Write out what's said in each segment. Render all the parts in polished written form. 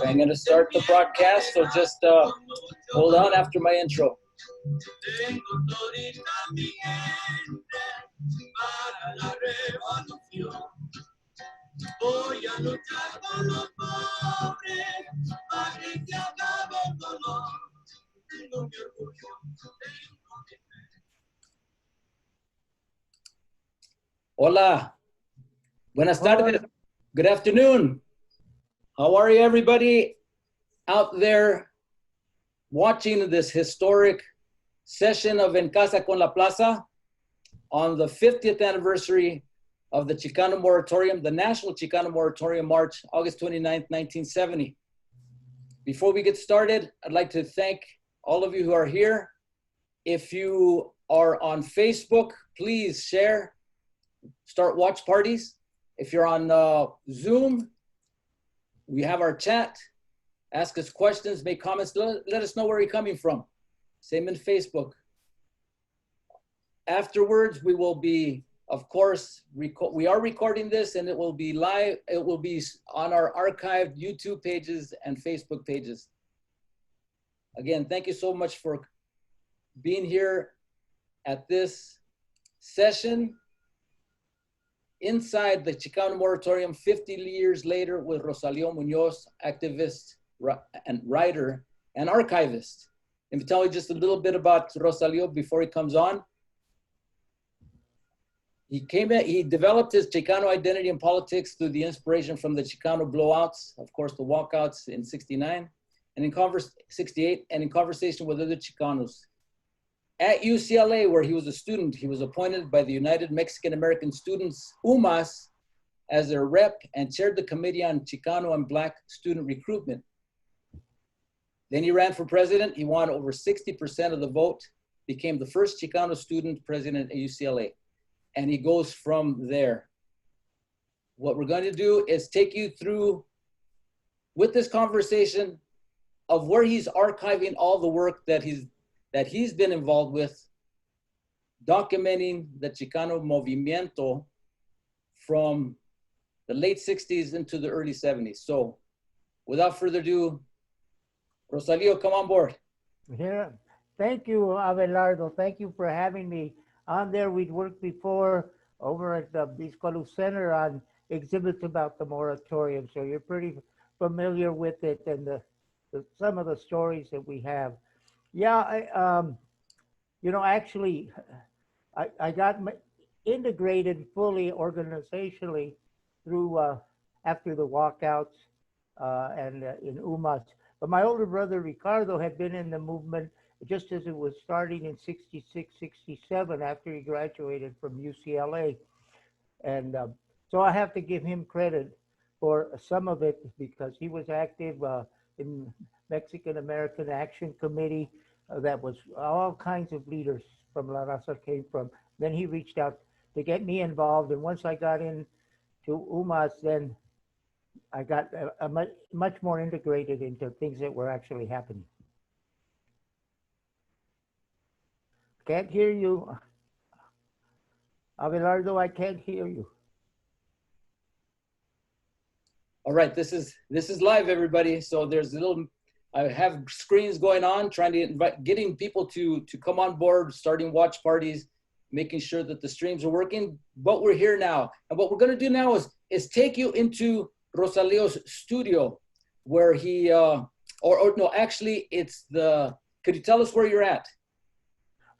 I'm going to start the broadcast, so just hold on after my intro. Hola. Buenas tardes. Good afternoon. How are you, everybody out there watching this historic session of En Casa con la Plaza on the 50th anniversary of the Chicano Moratorium, the National Chicano Moratorium March, August 29th, 1970. Before we get started, I'd like to thank all of you who are here. If you are on Facebook, please share, start watch parties. If you're on Zoom, we have our chat. Ask us questions, make comments, let us know where you're coming from. Same in Facebook. Afterwards, we will be, of course, we are recording this and it will be live. It will be on our archived YouTube pages and Facebook pages. Again, thank you so much for being here at this session inside the Chicano Moratorium 50 years later with Rosalio Muñoz, activist and writer and archivist. Let me tell you just a little bit about Rosalio before he comes on. He developed his Chicano identity and politics through the inspiration from the Chicano blowouts, of course, the walkouts in 69 and in 68, and in conversation with other Chicanos. At UCLA, where he was a student, he was appointed by the United Mexican American Students, UMAS, as their rep and chaired the Committee on Chicano and Black Student Recruitment. Then he ran for president. He won over 60% of the vote, became the first Chicano student president at UCLA. And he goes from there. What we're going to do is take you through, with this conversation, of where he's archiving all the work that he's been involved with, documenting the Chicano Movimiento from the late 60s into the early 70s. So without further ado, Rosalio, come on board. Yeah, thank you, Abelardo. Thank you for having me on there. We'd worked before over at the Biscolu Center on exhibits about the moratorium. So you're pretty familiar with it and some of the stories that we have. Yeah, actually, I got integrated fully organizationally through after the walkouts and in UMAS. But my older brother, Ricardo, had been in the movement just as it was starting in 66, 67 after he graduated from UCLA. And so I have to give him credit for some of it because he was active in Mexican American Action Committee. That was all kinds of leaders from La Raza came from. Then he reached out to get me involved. And once I got into UMAS, then I got much more integrated into things that were actually happening. Can't hear you. Abelardo, I can't hear you. All right, this is live, everybody. So there's a little, I have screens going on, trying to getting people to come on board, starting watch parties, making sure that the streams are working. But we're here now. And what we're gonna do now is take you into Rosalio's studio where he, no, actually it's could you tell us where you're at?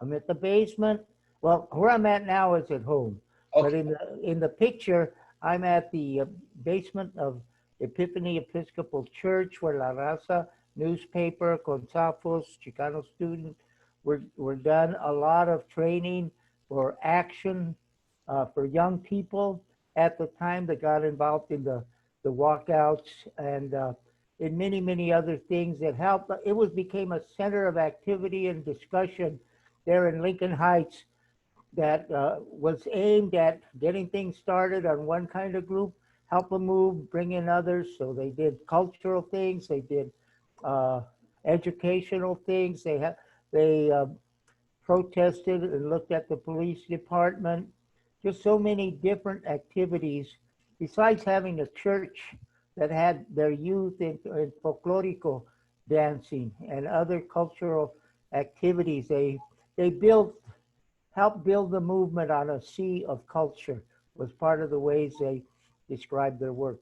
I'm at the basement. Well, where I'm at now is at home. Okay. But in the picture, I'm at the basement of Epiphany Episcopal Church, where La Raza newspaper, Consafos, Chicano student, were done a lot of training for action for young people at the time that got involved in the walkouts and in many, many other things that helped. It became a center of activity and discussion there in Lincoln Heights that was aimed at getting things started on one kind of group, help them move, bring in others. So they did cultural things, they did educational things, they protested and looked at the police department, just so many different activities. Besides having a church that had their youth in folklorico dancing and other cultural activities. They built helped build the movement on a sea of culture was part of the ways they described their work.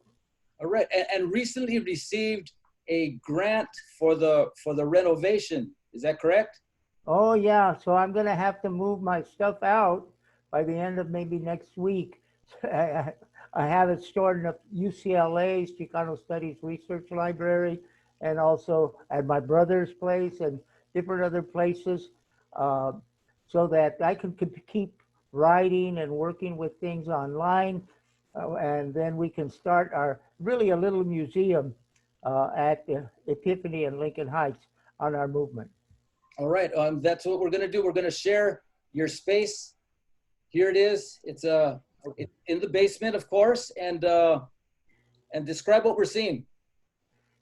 All right, and recently received a grant for the renovation. Is that correct? Oh yeah, so I'm gonna have to move my stuff out by the end of maybe next week. I have it stored in the UCLA's Chicano Studies Research Library, and also at my brother's place and different other places, uh, so that I can keep writing and working with things online, and then we can start our really a little museum at Epiphany in Lincoln Heights on our movement. All right, that's what we're gonna do. We're gonna share your space. Here it is. It's in the basement, of course, and describe what we're seeing.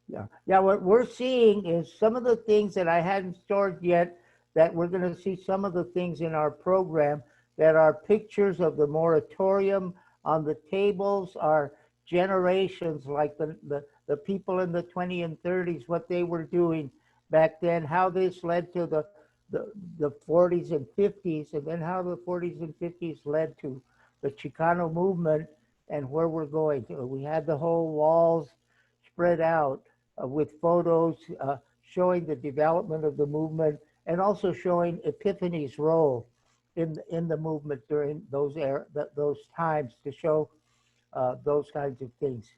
Yeah, yeah. What we're seeing is some of the things that I hadn't stored yet. That we're going to see some of the things in our program that are pictures of the moratorium on the tables. Are generations like the people in the 20s and 30s, what they were doing back then, how this led to the 40s and 50s, and then how the 40s and 50s led to the Chicano movement and where we're going. We had the whole walls spread out with photos showing the development of the movement and also showing Epiphany's role in the movement during those times to show those kinds of things.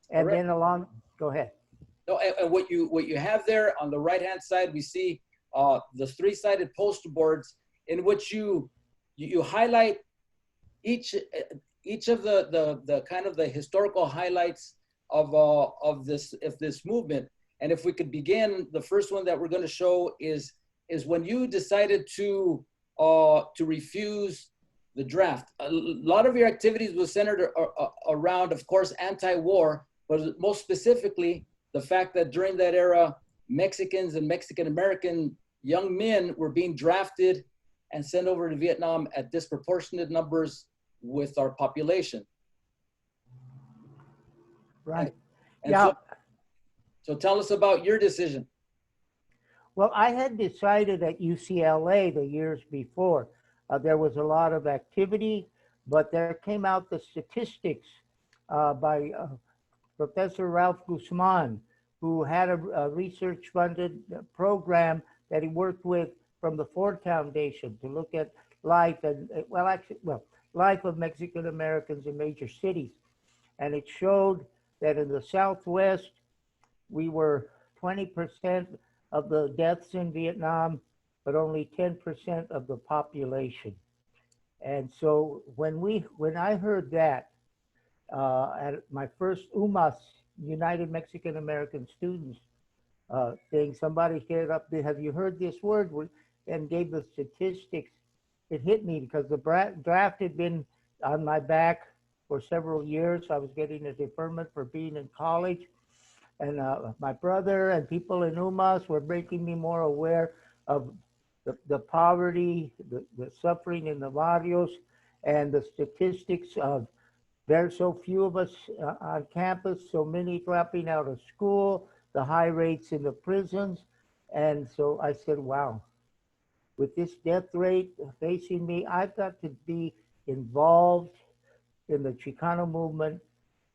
All And right. then along, go ahead. No, and what you have there on the right hand side, we see the three-sided poster boards in which you highlight each of the kind of the historical highlights of this movement. And if we could begin, the first one that we're going to show is when you decided to refuse the draft. A lot of your activities was centered around, of course, anti-war, but most specifically the fact that during that era, Mexicans and Mexican American young men were being drafted and sent over to Vietnam at disproportionate numbers with our population. Right. And yeah. So tell us about your decision. Well, I had decided at UCLA the years before. There was a lot of activity, but there came out the statistics by Professor Ralph Guzman, who had a research-funded program that he worked with from the Ford Foundation to look at life and, life of Mexican Americans in major cities. And it showed that in the Southwest, we were 20% of the deaths in Vietnam, but only 10% of the population. And so when I heard that at my first UMAS, United Mexican American Students thing, somebody hit up, have you heard this word? And gave the statistics. It hit me because the draft had been on my back for several years. I was getting a deferment for being in college. And my brother and people in UMAS were making me more aware of the poverty, the suffering in the barrios, and the statistics of there's so few of us on campus, so many dropping out of school, the high rates in the prisons. And so I said, wow, with this death rate facing me, I've got to be involved in the Chicano movement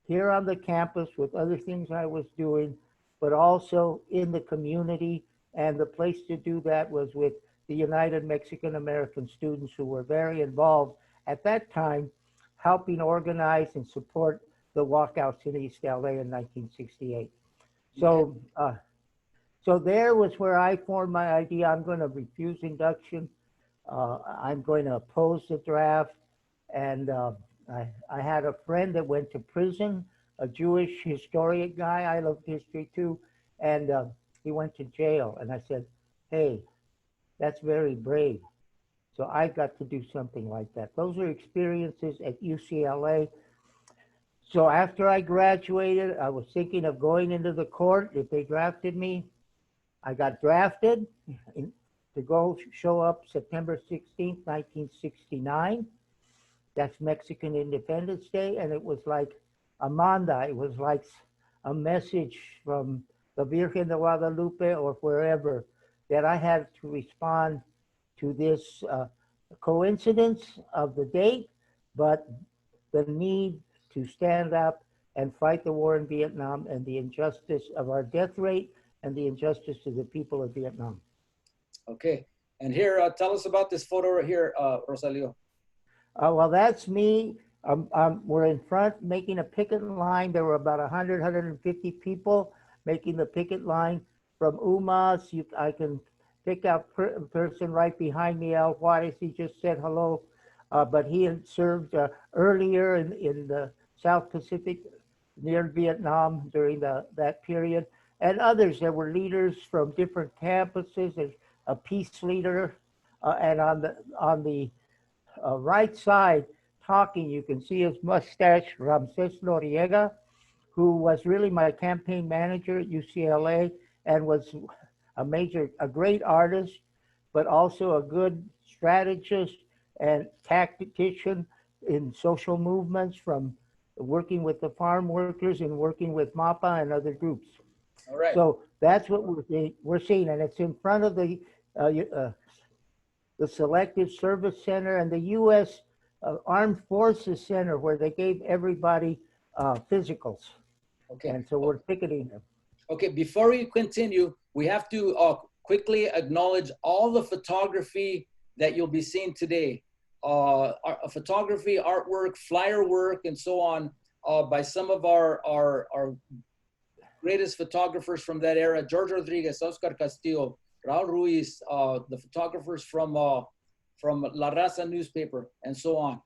here on the campus with other things I was doing, but also in the community. And the place to do that was with the United Mexican American Students, who were very involved at that time, helping organize and support the walkouts in East LA in 1968. So, so there was where I formed my idea. I'm going to refuse induction. I'm going to oppose the draft. And I had a friend that went to prison, a Jewish historian guy. I love history too. And he went to jail. And I said, hey, that's very brave. So I got to do something like that. Those are experiences at UCLA. So after I graduated, I was thinking of going into the court if they drafted me. I got drafted to go show up September 16th, 1969. That's Mexican Independence Day. And it was like Amanda, it was like a message from the Virgen de Guadalupe or wherever, that I had to respond to this coincidence of the date, but the need to stand up and fight the war in Vietnam and the injustice of our death rate and the injustice to the people of Vietnam. Okay. And here, tell us about this photo right here, Rosalio. Well, that's me. We're in front making a picket line. There were about 100, 150 people making the picket line from UMAS. I can pick out a person right behind me, Al Juarez. He just said hello, but he had served earlier in the South Pacific near Vietnam during that period. And others, there were leaders from different campuses. There's a peace leader, and on the right side, talking, you can see his mustache, Ramses Noriega, who was really my campaign manager at UCLA and was a great artist, but also a good strategist and tactician in social movements, from working with the farm workers and working with MAPA and other groups. All right. So that's what we're seeing, and it's in front of the Selective Service Center and the U.S. Armed Forces Center, where they gave everybody physicals. Okay. And so we're picketing them. Okay, before we continue, we have to quickly acknowledge all the photography that you'll be seeing today. Photography, artwork, flyer work, and so on, by some of our greatest photographers from that era: George Rodriguez, Oscar Castillo, Raul Ruiz, the photographers from La Raza newspaper, and so on.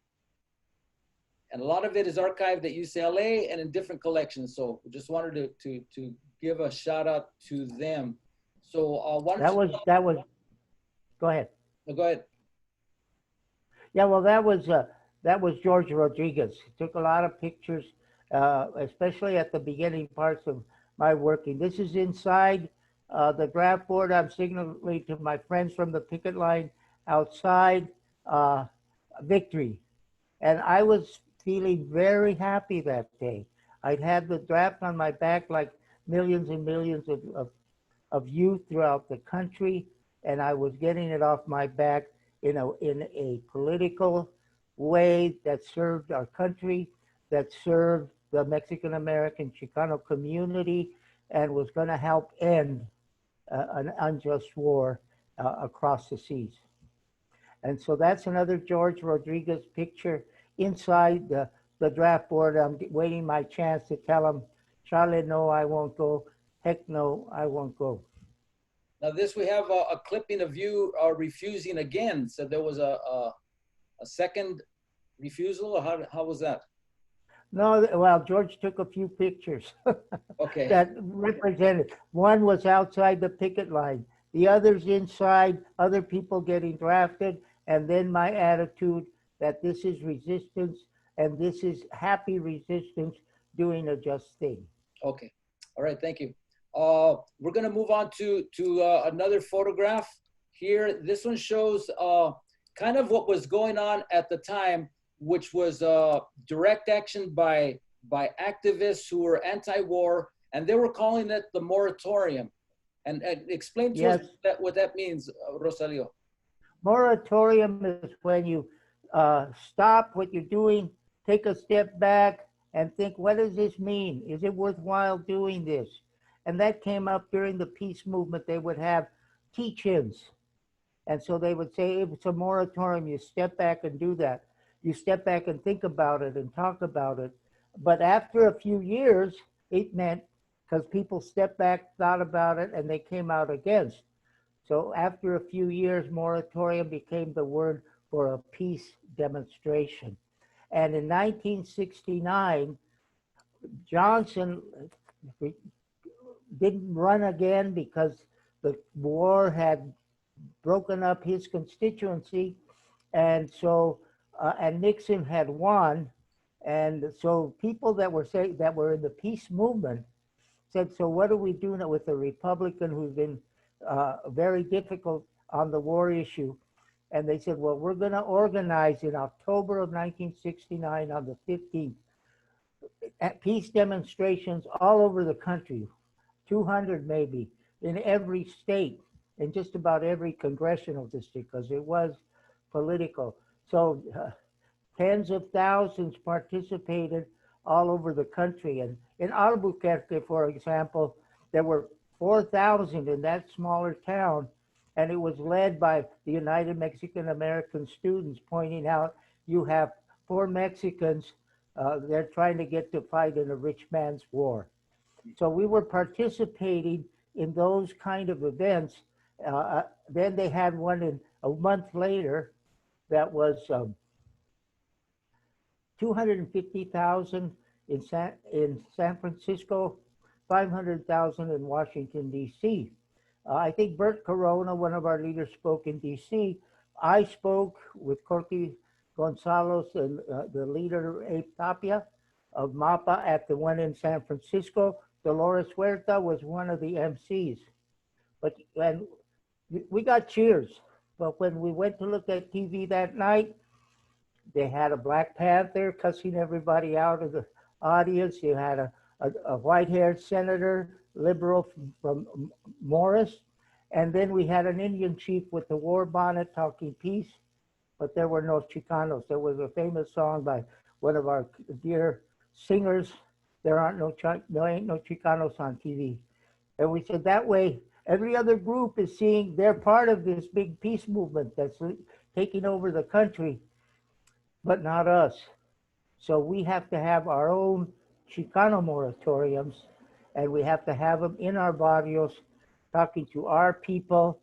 And a lot of it is archived at UCLA and in different collections. So we just wanted to give a shout out to them. So that was. Go ahead. No, go ahead. Yeah, well, that was George Rodriguez. He took a lot of pictures, especially at the beginning parts of my working. This is inside the draft board. I'm signaling to my friends from the picket line outside, victory. And I was feeling very happy that day. I'd had the draft on my back like millions and millions of youth throughout the country, and I was getting it off my back in a political way that served our country, that served the Mexican American Chicano community, and was going to help end an unjust war across the seas. And so that's another George Rodriguez picture inside the draft board. I'm waiting my chance to tell him, Charlie, no, I won't go. Heck no, I won't go. Now this, we have a clipping of you refusing again. So there was a second refusal, or how was that? No, well, George took a few pictures okay. that represented. One was outside the picket line, the others inside, other people getting drafted, and then my attitude that this is resistance and this is happy resistance doing a just thing. Okay. All right. Thank you. We're going to move on to another photograph here. This one shows kind of what was going on at the time, which was direct action by activists who were anti-war, and they were calling it the moratorium. And explain to us what that means, Rosalio. Moratorium is when you stop what you're doing, take a step back, and think, what does this mean? Is it worthwhile doing this? And that came up during the peace movement. They would have teach-ins. And so they would say, if it's a moratorium, you step back and do that. You step back and think about it and talk about it. But after a few years, it meant, because people stepped back, thought about it, and they came out against. So after a few years, moratorium became the word for a peace demonstration. And in 1969, Johnson didn't run again because the war had broken up his constituency. And so, and Nixon had won. And so people that were in the peace movement said, so what do we do now with a Republican who's been very difficult on the war issue? And they said, well, we're going to organize in October of 1969 on the 15th at peace demonstrations all over the country, 200 maybe, in every state, in just about every congressional district, because it was political. So tens of thousands participated all over the country. And in Albuquerque, for example, there were 4,000 in that smaller town, and it was led by the United Mexican American Students, pointing out you have poor Mexicans, they're trying to get to fight in a rich man's war. So we were participating in those kind of events. Then they had one in a month later that was 250,000 in San Francisco, 500,000 in Washington, D.C. I think Bert Corona, one of our leaders, spoke in D.C. I spoke with Corky Gonzalez and the leader, Abe Tapia of MAPA, at the one in San Francisco. Dolores Huerta was one of the MCs. But when we got cheers, but when we went to look at TV that night, they had a Black Panther cussing everybody out of the audience. You had a white-haired senator, liberal from Morris. And then we had an Indian chief with the war bonnet talking peace, but there were no Chicanos. There was a famous song by one of our dear singers, there ain't no Chicanos on TV. And we said that way, every other group is seeing they're part of this big peace movement that's taking over the country, but not us. So we have to have our own Chicano moratoriums, and we have to have them in our barrios, talking to our people,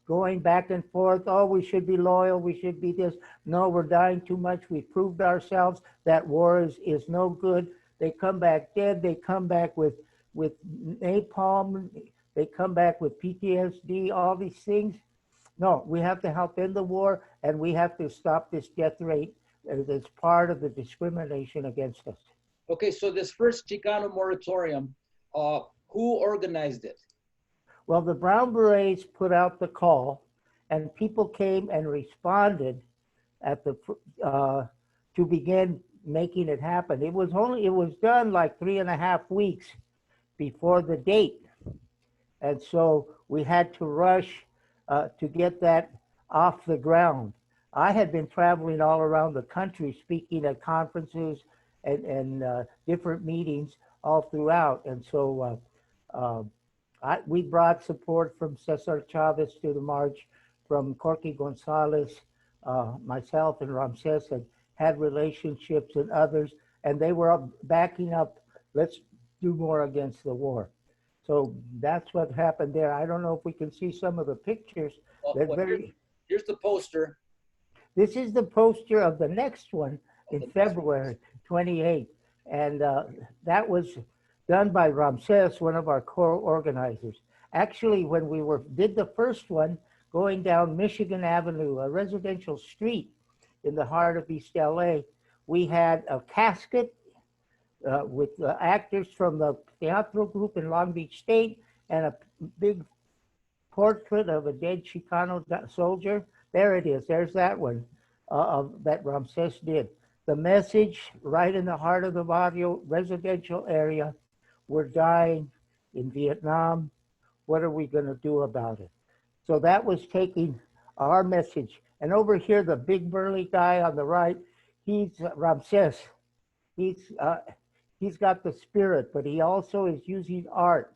going back and forth. Oh, we should be loyal, we should be this. No, we're dying too much. We proved ourselves that war is no good. They come back dead. They come back with napalm. They come back with PTSD, all these things. No, we have to help end the war, and we have to stop this death rate that's part of the discrimination against us. Okay, so this first Chicano moratorium, who organized it? Well, the Brown Berets put out the call, and people came and responded at the to begin making it happen. It was done like 3.5 weeks before the date, and so we had to rush to get that off the ground. I had been traveling all around the country, speaking at conferences and different meetings all throughout, and so we brought support from Cesar Chavez to the march, from Corky Gonzalez, myself and Ramses had relationships and others, and they were backing up, let's do more against the war. So that's what happened there. I don't know if we can see some of the pictures. Here's the poster. This is the poster of the next one in February 28th. And that was done by Ramses, one of our core organizers. Actually, when we did the first one, going down Michigan Avenue, a residential street in the heart of East LA, we had a casket with actors from the Teatro group in Long Beach State and a big portrait of a dead Chicano soldier. There it is, there's that one that Ramses did. The message right in the heart of the barrio residential area, we're dying in Vietnam. What are we going to do about it? So that was taking our message. And over here, the big burly guy on the right, he's Ramses. He's got the spirit, but he also is using art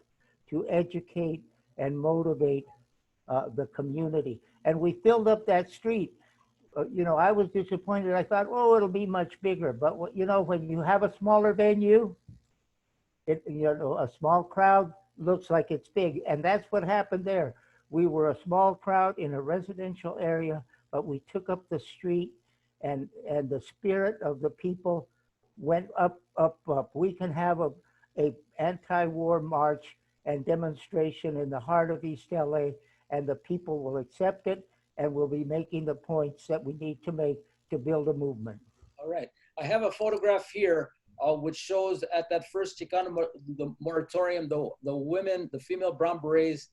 to educate and motivate the community. And we filled up that street. I was disappointed. I thought, oh, it'll be much bigger. But when you have a smaller venue, a small crowd looks like it's big. And that's what happened there. We were a small crowd in a residential area, but we took up the street, and the spirit of the people went up, up, up. We can have a anti-war march and demonstration in the heart of East LA, and the people will accept it, and we'll be making the points that we need to make to build a movement. All right. I have a photograph here which shows at that first Chicano moratorium, the women, the female Brown Berets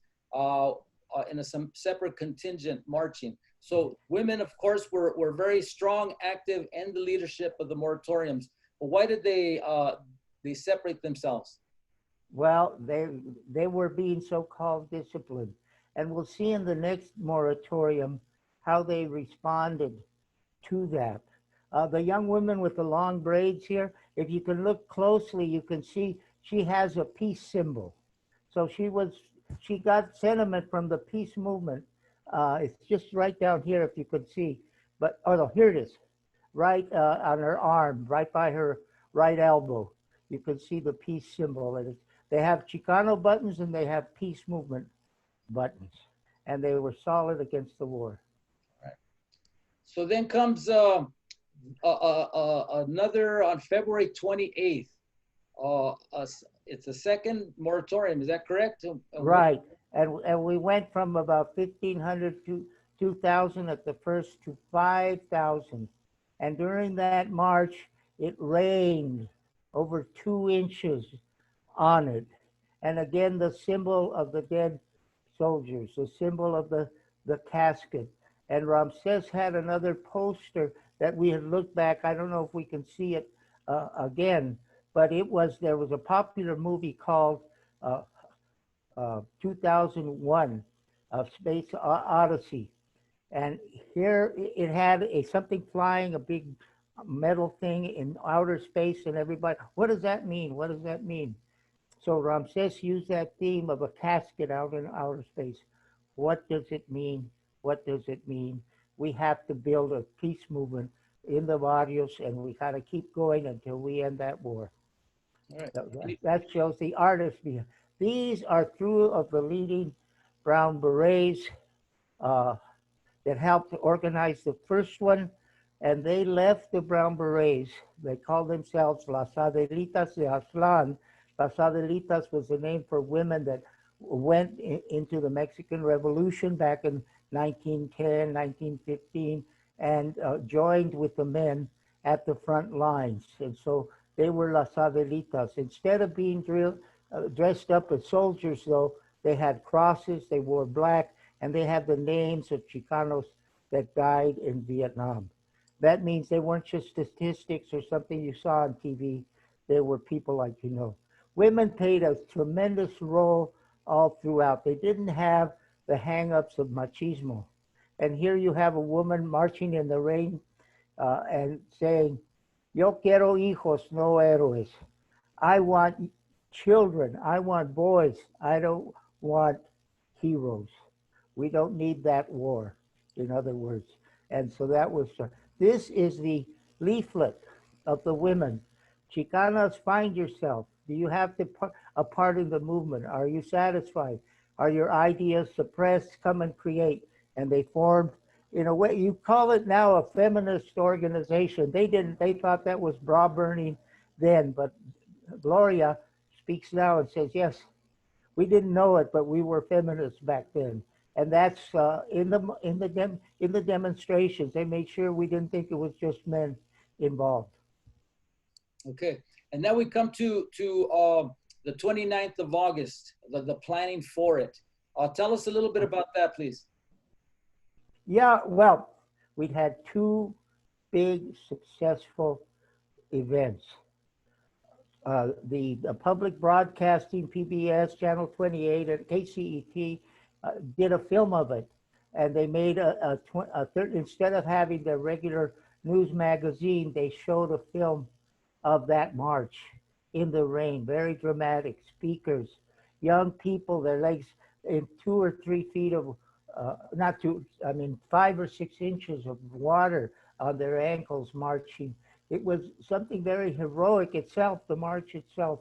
in some separate contingent marching. So women, of course, were very strong, active in the leadership of the moratoriums. why did they separate themselves? Well, they were being so-called disciplined. And we'll see in the next moratorium how they responded to that. The young woman with the long braids here, if you can look closely, you can see she has a peace symbol. So she got sentiment from the peace movement. It's just right down here, if you could see. But, oh no, here it is, right on her arm, right by her right elbow. You can see the peace symbol. And they have Chicano buttons and they have peace movement buttons. And they were solid against the war. Right. So then comes another on February 28th. It's a second moratorium, is that correct? Right. And we went from about 1,500 to 2,000 at the first to 5,000. And during that march, it rained over 2 inches on it. And again, the symbol of the dead soldiers, the symbol of the casket. And Ramses had another poster that we had looked back. I don't know if we can see it again, but there was a popular movie called 2001, Space Odyssey. And here it had something flying, a big metal thing in outer space, and everybody, what does that mean? What does that mean? So Ramses used that theme of a casket out in outer space. What does it mean? What does it mean? We have to build a peace movement in the barrios, and we got to keep going until we end that war. Right. That shows the artists. These are 2 of the leading brown berets that helped to organize the first one, and they left the brown berets. They called themselves Las Adelitas de Aztlán. Las Adelitas was the name for women that went into the Mexican Revolution back in 1910, 1915, and joined with the men at the front lines. And so they were Las Adelitas. Instead of being dressed up as soldiers, though, they had crosses, they wore black, and they had the names of Chicanos that died in Vietnam. That means they weren't just statistics or something you saw on TV. They were people like you know. Women played a tremendous role all throughout. They didn't have the hang-ups of machismo. And here you have a woman marching in the rain and saying, Yo quiero hijos, no héroes. I want children. I want boys. I don't want heroes. We don't need that war, in other words. And so that was, this is the leaflet of the women. Chicanas, find yourself. Do you have a part in the movement? Are you satisfied? Are your ideas suppressed? Come and create. And they formed, in a way, you call it now a feminist organization. They didn't, they thought that was bra burning then, but Gloria speaks now and says, yes, we didn't know it, but we were feminists back then. And that's in the demonstrations. They made sure we didn't think it was just men involved. Okay, and now we come to the 29th of August, the planning for it. Tell us a little bit about that, please. Yeah, well, we had 2 big successful events. The public broadcasting, PBS, Channel 28, and KCET did a film of it. And they made instead of having the regular news magazine, they showed a film of that march in the rain, very dramatic, speakers, young people, their legs in 2 or 3 feet of, 5 or 6 inches of water on their ankles marching. It was something very heroic itself, the march itself.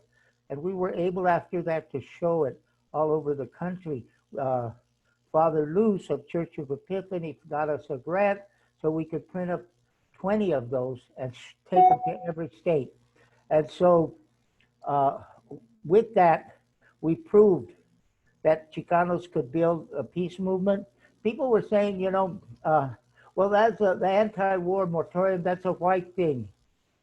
And we were able after that to show it all over the country. Father Luce of Church of Epiphany got us a grant so we could print up 20 of those and take them to every state. And so with that, we proved that Chicanos could build a peace movement. People were saying, well, that's the anti-war moratorium, that's a white thing.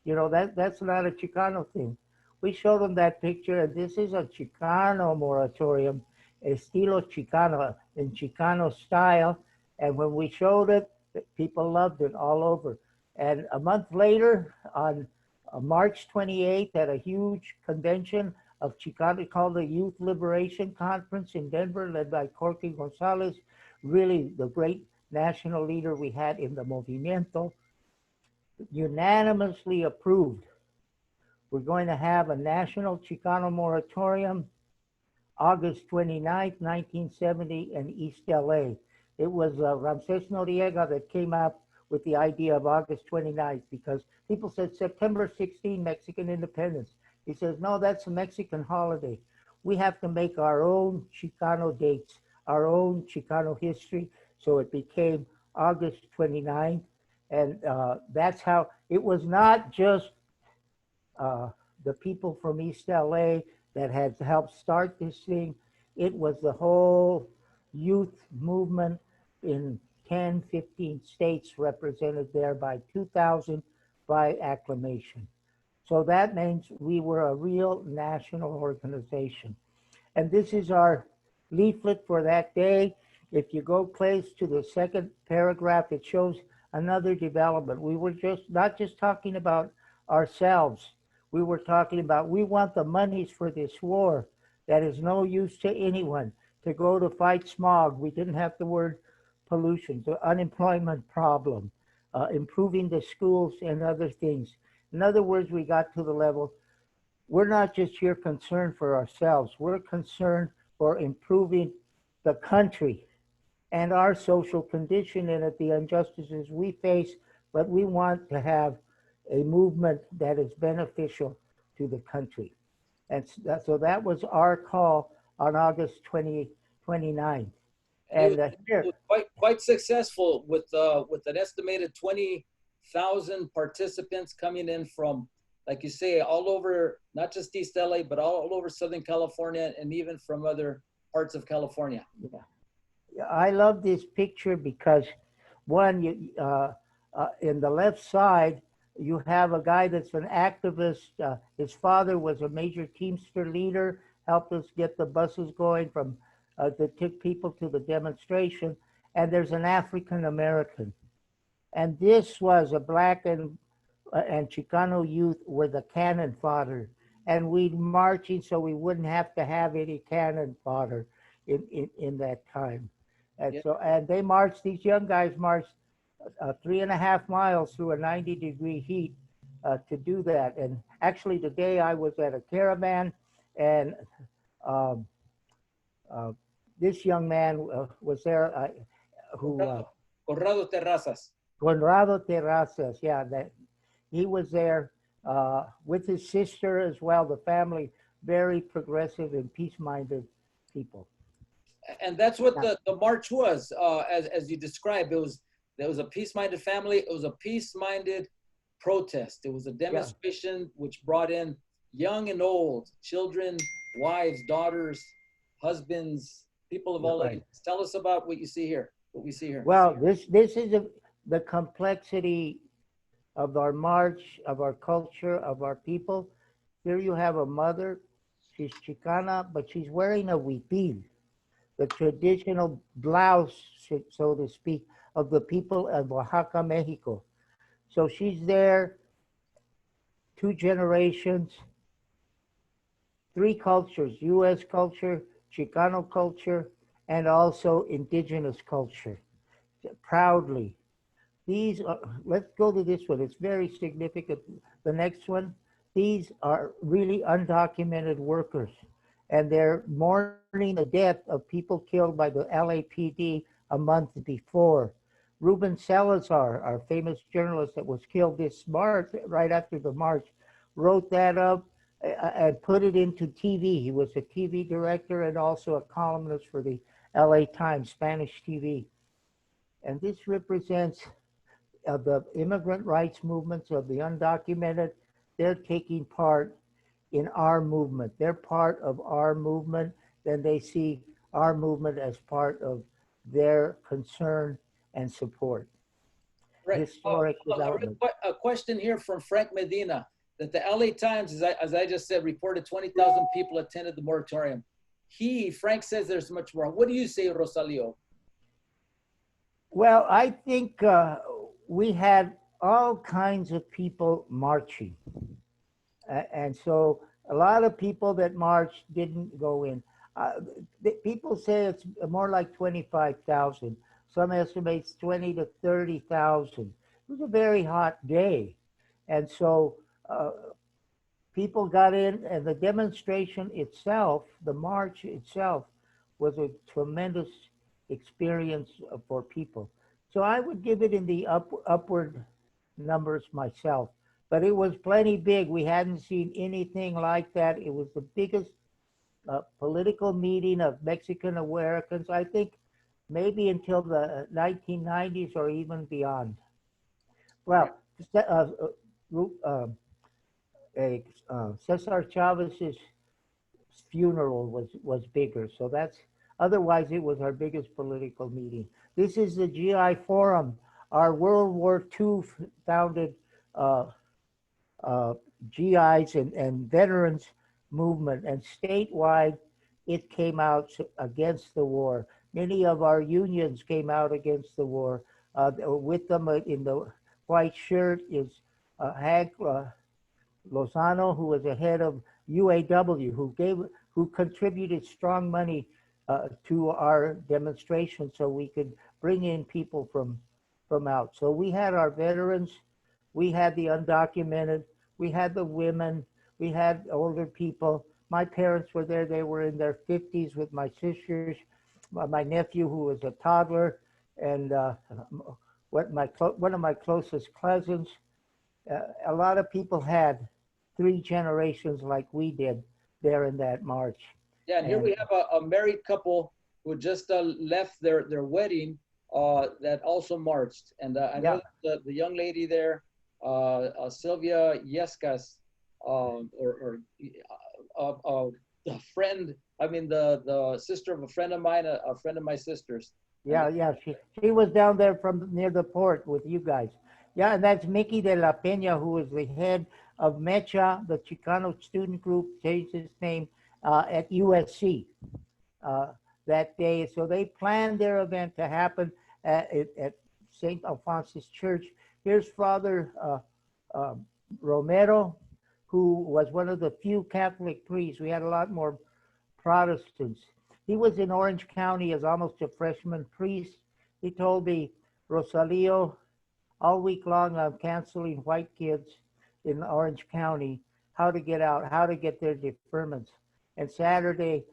That's not a Chicano thing. We showed them that picture, and this is a Chicano moratorium, estilo Chicano, in Chicano style. And when we showed it, people loved it all over. And a month later, on March 28th at a huge convention of Chicano called the Youth Liberation Conference in Denver, led by Corky Gonzalez, really the great national leader we had in the movimiento, unanimously approved. We're going to have a national Chicano moratorium August 29th, 1970 in East LA. It was Ramses Noriega that came up with the idea of August 29th because people said September 16, Mexican independence. He says, no, that's a Mexican holiday. We have to make our own Chicano dates, our own Chicano history. So it became August 29th. And that's how, it was not just the people from East LA that had helped start this thing. It was the whole youth movement in 10, 15 states represented there by 2,000 by acclamation. So that means we were a real national organization. And this is our leaflet for that day. If you go place to the second paragraph, it shows another development. We were not just talking about ourselves. We were talking about, we want the monies for this war that is no use to anyone to go to fight smog. We didn't have the word pollution, the unemployment problem, improving the schools and other things. In other words, we got to the level, we're not just here concerned for ourselves, we're concerned for improving the country and our social condition and at the injustices we face, but we want to have a movement that is beneficial to the country. And so that was our call on August 29th. And it was quite successful with an estimated 20,000 participants coming in from, like you say, all over, not just East LA, but all over Southern California and even from other parts of California. Yeah, I love this picture because one, in the left side, you have a guy that's an activist. His father was a major Teamster leader, helped us get the buses going from that took people to the demonstration. And there's an African American. And this was a black and Chicano youth were the cannon fodder. And we'd marching so we wouldn't have to have any cannon fodder in that time. And so, and they marched, these young guys marched 3.5 miles through a 90-degree heat to do that. And actually today I was at a caravan and this young man was there who Conrado Terrazas. Conrado Terrazas, yeah, that he was there with his sister as well, the family, very progressive and peace-minded people. And that's what the march was, as you described. There was a peace-minded family. It was a peace-minded protest. It was a demonstration which brought in young and old, children, wives, daughters, husbands, people of all ages. Tell us about what you see here, what we see here. Well, this is the complexity of our march, of our culture, of our people. Here you have a mother, she's Chicana, but she's wearing a huipil, the traditional blouse, so to speak, of the people of Oaxaca, Mexico. So she's there, 2 generations, 3 cultures, US culture, Chicano culture, and also indigenous culture, proudly. These are, let's go to this one, it's very significant. The next one, these are really undocumented workers, and they're mourning the death of people killed by the LAPD a month before. Reuben Salazar, our famous journalist that was killed this March, right after the march, wrote that up and put it into TV. He was a TV director and also a columnist for the LA Times, Spanish TV. And this represents the immigrant rights movements of the undocumented. They're taking part in our movement. They're part of our movement. Then they see our movement as part of their concern and support. Right. Historic development. A question here from Frank Medina, that the LA Times, as I just said, reported 20,000 people attended the moratorium. Frank says there's much more. What do you say, Rosalio? Well, I think we had all kinds of people marching. And so a lot of people that marched didn't go in. Uh, People say it's more like 25,000. Some estimates 20 to 30,000. It was a very hot day. And so uh, people got in, and the demonstration itself, the march itself, was a tremendous experience for people. So I would give it in the upward numbers myself, but it was plenty big. We hadn't seen anything like that. It was the biggest political meeting of Mexican Americans, I think, maybe until the 1990s or even beyond. Right. Well, uh, Cesar Chavez's funeral was bigger. So that's otherwise it was our biggest political meeting. This is the GI Forum, our World War II founded uh, uh, GIs and veterans movement, and statewide it came out against the war. Many of our unions came out against the war. With them in the white shirt is Hank Lozano, who was the head of UAW, who contributed strong money to our demonstration, so we could bring in people from out. So we had our veterans, we had the undocumented, we had the women, we had older people. My parents were there; they were in their 50s with my sisters, my nephew who was a toddler, and one of my closest cousins. A lot of people had three generations like we did there in that march. Yeah, and here And we have a married couple who just left their wedding that also marched. And I yeah, know that the young lady there, Sylvia Yescas, or a friend, I mean, the sister of a friend of mine, a friend of my sister's. And yeah. She was down there from near the port with you guys. Yeah, and that's Mickey de la Peña, who is the head of Mecha, the Chicano student group, changed its name at USC uh, that day. So they planned their event to happen at St. Alphonsus Church. Here's Father uh, Romero, who was one of the few Catholic priests. We had a lot more Protestants. He was in Orange County as almost a freshman priest. He told me, Rosalio, all week long I'm canceling white kids in Orange County, how to get out, how to get their deferments. And Saturday,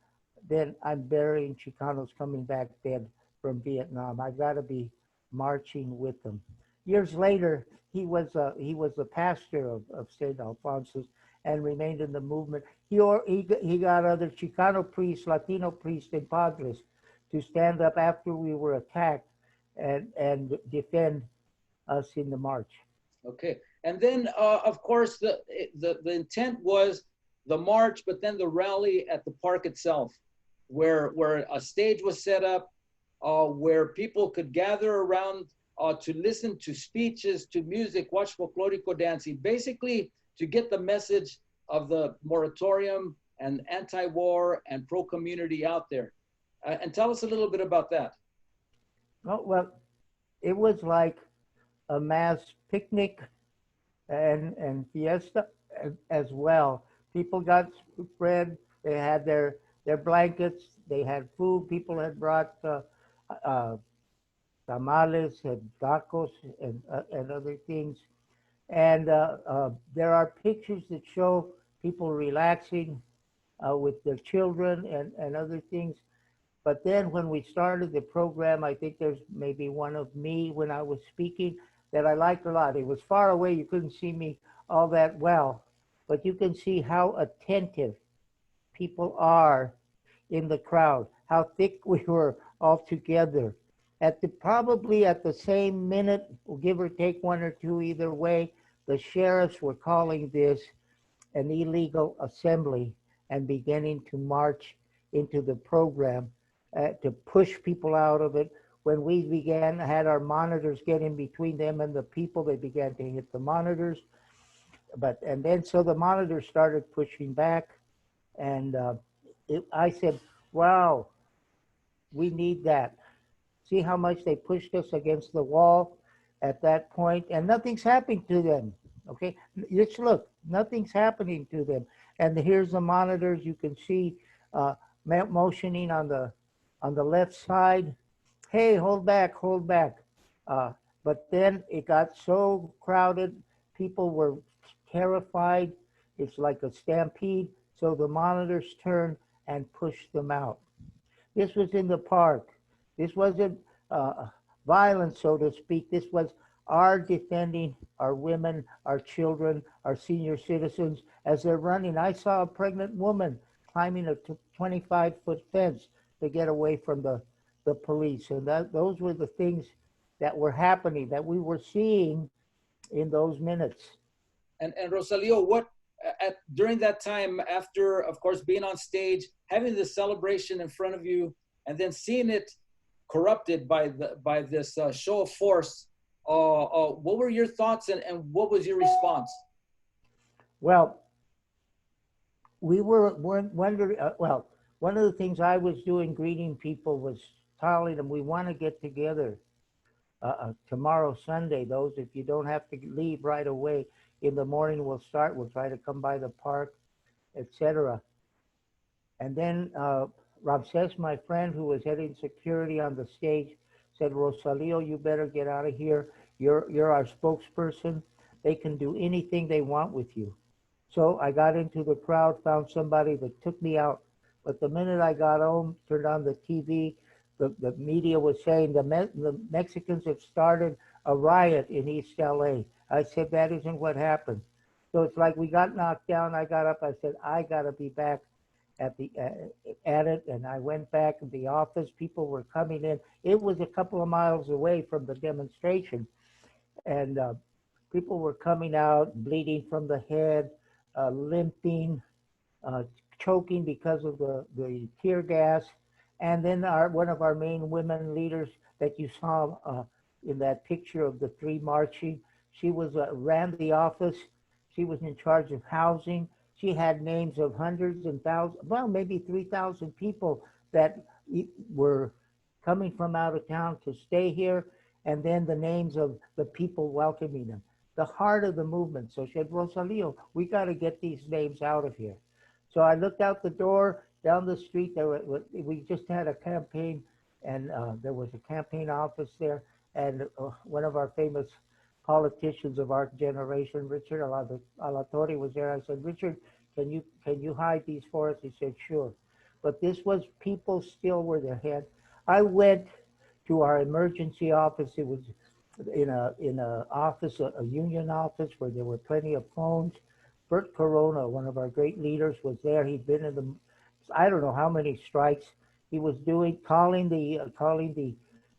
then I'm burying Chicanos coming back dead from Vietnam. I got to be marching with them. Years later, he was the pastor of St. Alphonsus and remained in the movement. He got other Chicano priests, Latino priests, and padres to stand up after we were attacked and defend us in the march. okay. And then, of course, the intent was the march, but then the rally at the park itself, where a stage was set up, where people could gather around to listen to speeches, to music, watch folklorico dancing, basically to get the message of the moratorium and anti-war and pro-community out there. And tell us a little bit about that. Oh, well, it was like a mass picnic and fiesta as well. People got spread. They had their blankets. They had food. People had brought uh, tamales and tacos and other things. And there are pictures that show people relaxing with their children and other things. But then when we started the program, I think there's maybe one of me when I was speaking that I liked a lot. It was far away. You couldn't see me all that well, but you can see how attentive people are in the crowd, how thick we were all together. Probably at the same minute, give or take one or two either way, the sheriffs were calling this an illegal assembly and beginning to march into the program to push people out of it. When we had our monitors get in between them and the people, they began to hit the monitors. And then so the monitors started pushing back, and I said, "Wow, we need that." See how much they pushed us against the wall at that point, and nothing's happened to them. Okay, just look, nothing's happening to them. And here's the monitors. You can see uh, motioning on the left side. Hey, hold back, hold back. Uh, but then it got so crowded, people were terrified. It's like a stampede. So the monitors turned and pushed them out. This was in the park. This wasn't violence, so to speak. This was our defending our women, our children, our senior citizens as they're running. I saw a pregnant woman climbing a 25-foot fence to get away from the police. And those were the things that were happening, that we were seeing in those minutes. And Rosalio, what during that time, after of course being on stage, having the celebration in front of you, and then seeing it corrupted by this show of force, what were your thoughts, and what was your response? Well, we were wondering, well, one of the things I was doing, greeting people, was telling them we want to get together tomorrow, Sunday. Those, if you don't have to leave right away in the morning, we'll start. We'll try to come by the park, etc. And then Ramses, my friend, who was heading security on the stage, said, Rosalio, you better get out of here. You're our spokesperson. They can do anything they want with you. So I got into the crowd, found somebody that took me out. But the minute I got home, turned on the TV, the media was saying the Mexicans have started a riot in East LA. I said, that isn't what happened. So it's like we got knocked down. I got up. I said, I got to be back at it. And I went back to the office. People were coming in. It was a couple of miles away from the demonstration. And people were coming out, bleeding from the head, limping, uh, choking because of the tear gas. And then one of our main women leaders that you saw in that picture of the three marching, she was ran the office. She was in charge of housing. She had names of hundreds and thousands, well, maybe 3,000 people that were coming from out of town to stay here, and then the names of the people welcoming them. The heart of the movement. So she said, Rosalio, we got to get these names out of here. So I looked out the door, down the street. We just had a campaign, and there was a campaign office there, and one of our famous politicians of our generation, Richard Alatorre, was there. I said, Richard, can you hide these for us? He said, sure. But this was, people still were their head. I went to our emergency office. It was in a office, a union office, where there were plenty of phones. Bert Corona, one of our great leaders, was there. He'd been in the, I don't know how many strikes he was doing, calling the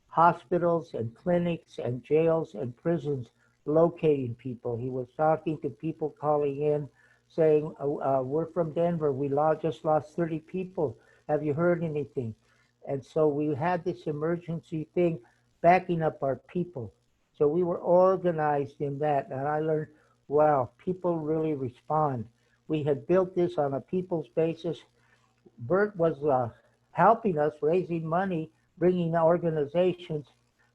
hospitals and clinics and jails and prisons, locating people. He was talking to people calling in, saying, we're from Denver. We just lost 30 people. Have you heard anything? And so we had this emergency thing backing up our people. So we were organized in that. And I learned, wow, people really respond. We had built this on a people's basis. Bert was helping us, raising money, bringing organizations,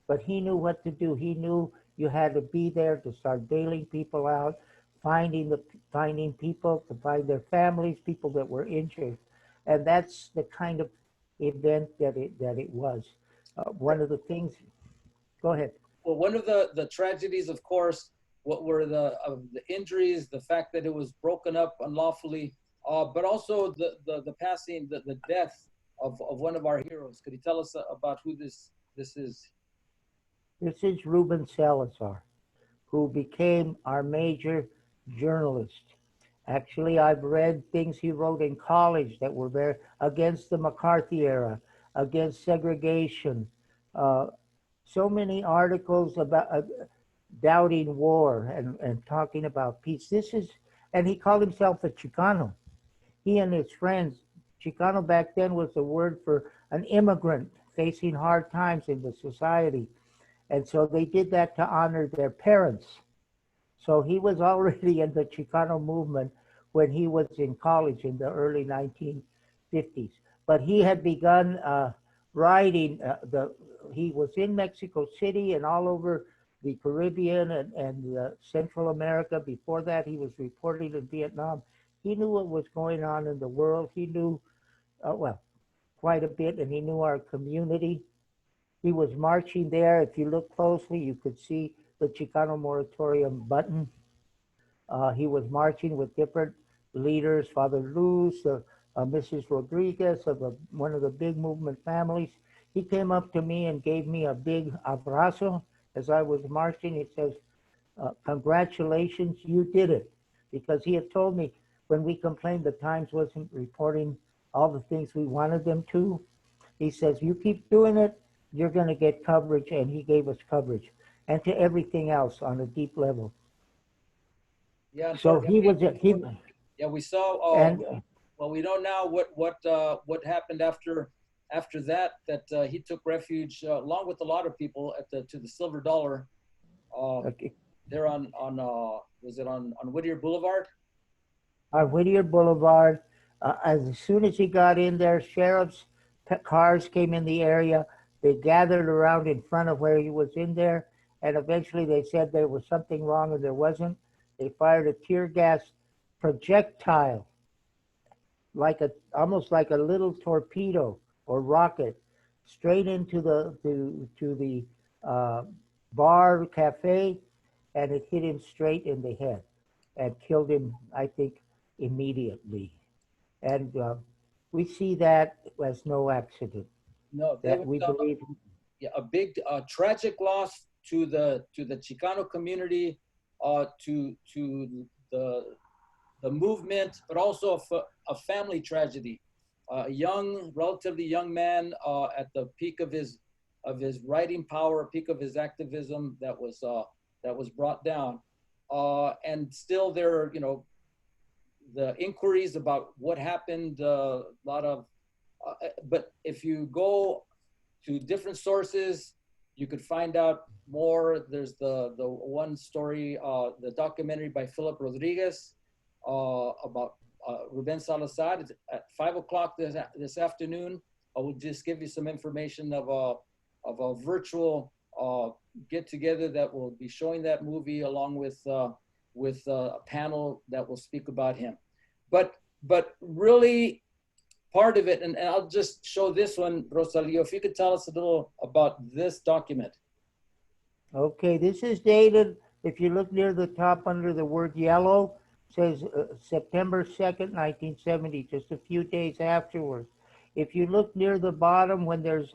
but he knew what to do. He knew you had to be there to start bailing people out, finding people, to find their families, people that were injured. And that's the kind of event that it was. One of the things, go ahead. Well, one of the tragedies, of course, what were the injuries, the fact that it was broken up unlawfully, but also the passing, the death of one of our heroes. Could you tell us about who this is? This is Reuben Salazar, who became our major journalist. Actually, I've read things he wrote in college that were very against the McCarthy era, against segregation. So many articles about doubting war and talking about peace. And he called himself a Chicano. He and his friends, Chicano back then was the word for an immigrant facing hard times in the society. And so they did that to honor their parents. So he was already in the Chicano movement when he was in college in the early 1950s. But he had begun writing, he was in Mexico City and all over the Caribbean and Central America. Before that, he was reporting in Vietnam. He knew what was going on in the world. He knew, well, quite a bit, and he knew our community. He was marching there. If you look closely, you could see the Chicano Moratorium button. He was marching with different leaders, Father Luz, Mrs. Rodriguez of one of the big movement families. He came up to me and gave me a big abrazo as I was marching. He says, congratulations, you did it. Because he had told me when we complained the Times wasn't reporting all the things we wanted them to. He says, you keep doing it, you're going to get coverage. And he gave us coverage and to everything else on a deep level. Yeah. So he was, yeah, we saw, and well, we know now what happened after that, he took refuge along with a lot of people to the Silver Dollar. okay. There on was it on Whittier Boulevard? On Whittier Boulevard. As soon as he got in there, sheriff's cars came in the area. They gathered around in front of where he was in there, and eventually they said there was something wrong, and there wasn't. They fired a tear gas projectile, almost like a little torpedo or rocket, straight into the bar cafe, and it hit him straight in the head and killed him, I think, immediately. And we see that as no accident. No, That we believe. Yeah, a big tragic loss to the Chicano community, to the movement, but also a family tragedy. A relatively young man at the peak of his writing power, peak of his activism, that was brought down, and still there, the inquiries about what happened. A lot of, but if you go to different sources, you could find out more. There's the one story, the documentary by Philip Rodriguez about Reuben Salazar at 5 o'clock this afternoon. I will just give you some information of a virtual get together that will be showing that movie along with a panel that will speak about him. But really part of it, and I'll just show this one, Rosalio, if you could tell us a little about this document. Okay, this is dated, if you look near the top under the word yellow, says September 2nd, 1970, just a few days afterwards. If you look near the bottom, when there's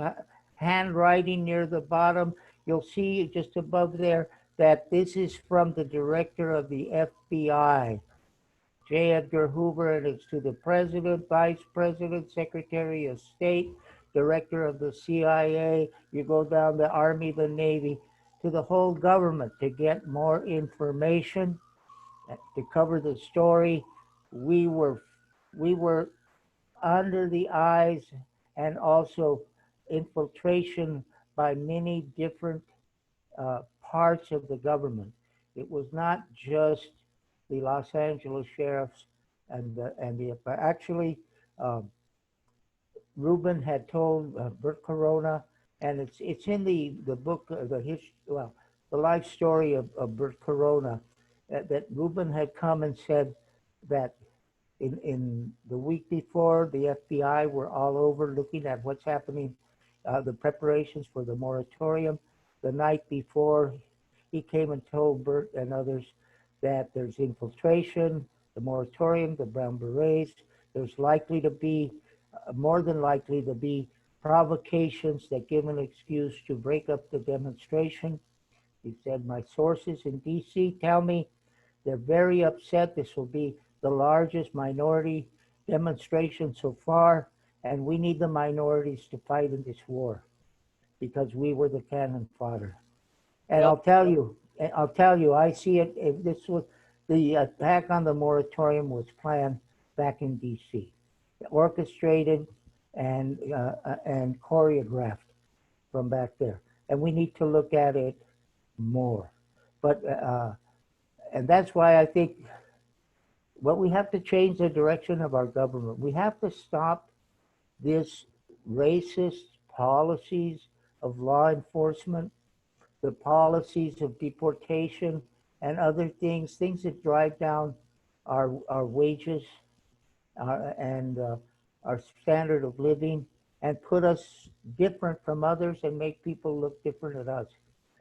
handwriting near the bottom, you'll see just above there that this is from the director of the FBI, J. Edgar Hoover, and it's to the President, Vice President, Secretary of State, Director of the CIA. You go down the Army, the Navy, to the whole government to get more information, to cover the story. We were under the eyes and also infiltration by many different parts of the government. It was not just the Los Angeles sheriffs actually Reuben had told Bert Corona, and it's in the book, the life story of Bert Corona, that Reuben had come and said that in the week before, the FBI were all over looking at what's happening, the preparations for the moratorium. The night before, he came and told Bert and others that there's infiltration, the moratorium, the Brown Berets. There's likely to be, more than likely to be, provocations that give an excuse to break up the demonstration. He said, my sources in DC tell me they're very upset. This will be the largest minority demonstration so far, and we need the minorities to fight in this war because we were the cannon fodder. And Well, I'll tell you, I see it. If this was the attack on the moratorium was planned back in DC, orchestrated and choreographed from back there, and we need to look at it more. But and that's why I think, well, we have to change the direction of our government. We have to stop this racist policies of law enforcement the policies of deportation and other things that drive down our wages and our standard of living and put us different from others and make people look different at us.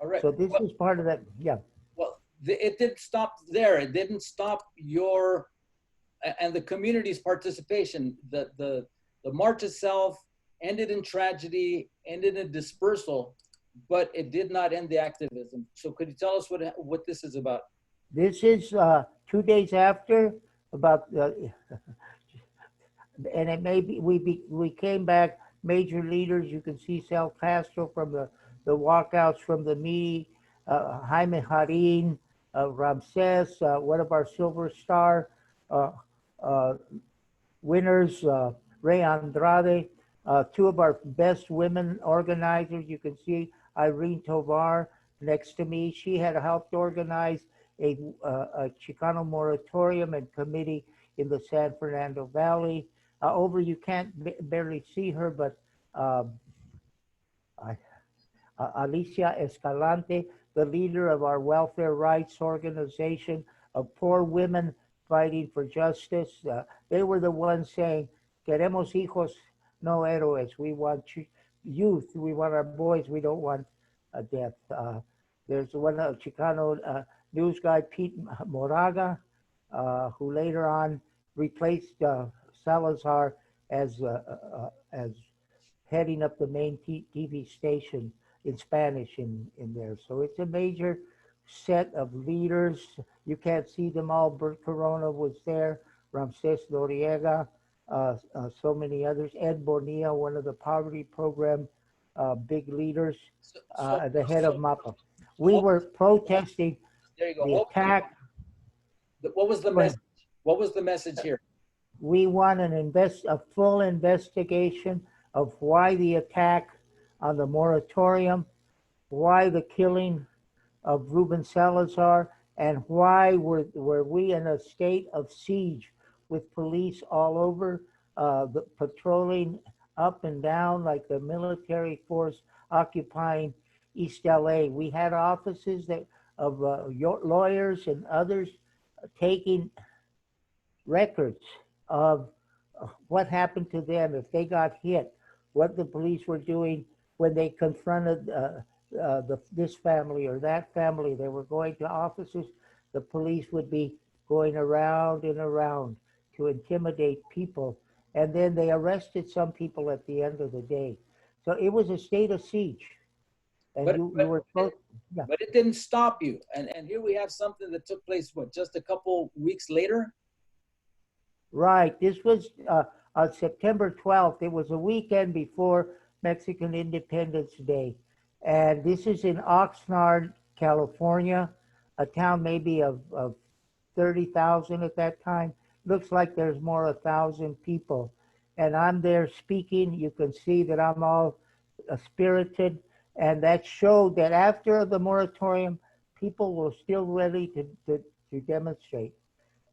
All right. So this is part of that. Yeah. Well, it didn't stop there. It didn't stop your and the community's participation. The march itself ended in tragedy, ended in dispersal, but it did not end the activism. So could you tell us what this is about? This is 2 days after, about, and it may be, we came back major leaders. You can see Sal Castro from the walkouts from the meeting, Jaime Jarin, Ramses, one of our Silver Star winners, Ray Andrade, two of our best women organizers. You can see Irene Tovar next to me. She had helped organize a Chicano Moratorium and committee in the San Fernando Valley. You can't barely see her, but Alicia Escalante, the leader of our welfare rights organization of poor women fighting for justice. They were the ones saying, queremos hijos, no héroes. We want youth. We want our boys. We don't want death. There's one Chicano news guy, Pete Moraga, who later on replaced Salazar as heading up the main TV station in Spanish in there. So it's a major set of leaders. You can't see them all. Bert Corona was there, Ramses Noriega, so many others. Ed Bonilla, one of the poverty program big leaders, the head of MAPA. We were protesting the attack. What was the message? What was the message here? We want a full investigation of why the attack on the moratorium, why the killing of Reuben Salazar, and why were we in a state of siege with police all over, patrolling up and down like the military force occupying East LA. We had offices of lawyers and others taking records of what happened to them if they got hit, what the police were doing when they confronted this family or that family. They were going to offices. The police would be going around and around to intimidate people. And then they arrested some people at the end of the day. So it was a state of siege. And but it didn't stop you. And here we have something that took place, just a couple weeks later? Right. This was on September 12th. It was a weekend before Mexican Independence Day. And this is in Oxnard, California, a town maybe of 30,000 at that time. Looks like there's more 1,000 people. And I'm there speaking. You can see that I'm all spirited. And that showed that after the moratorium, people were still ready to demonstrate.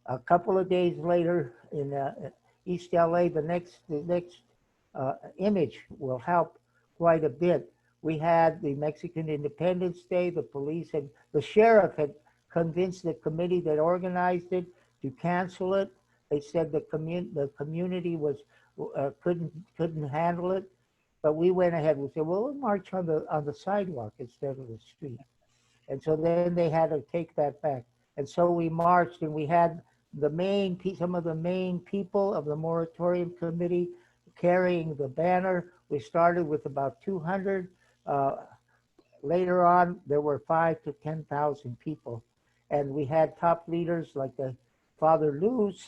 A couple of days later in East LA, the next image will help quite a bit. We had the Mexican Independence Day. The police and the sheriff had convinced the committee that organized it to cancel it. They said the community was couldn't handle it, but we went ahead. We said, well, we'll march on the sidewalk instead of the street. And so then they had to take that back. And so we marched, and we had some of the main people of the moratorium committee carrying the banner. We started with about 200. Later on, there were 5,000 to 10,000 people. And we had top leaders like the Father Luz,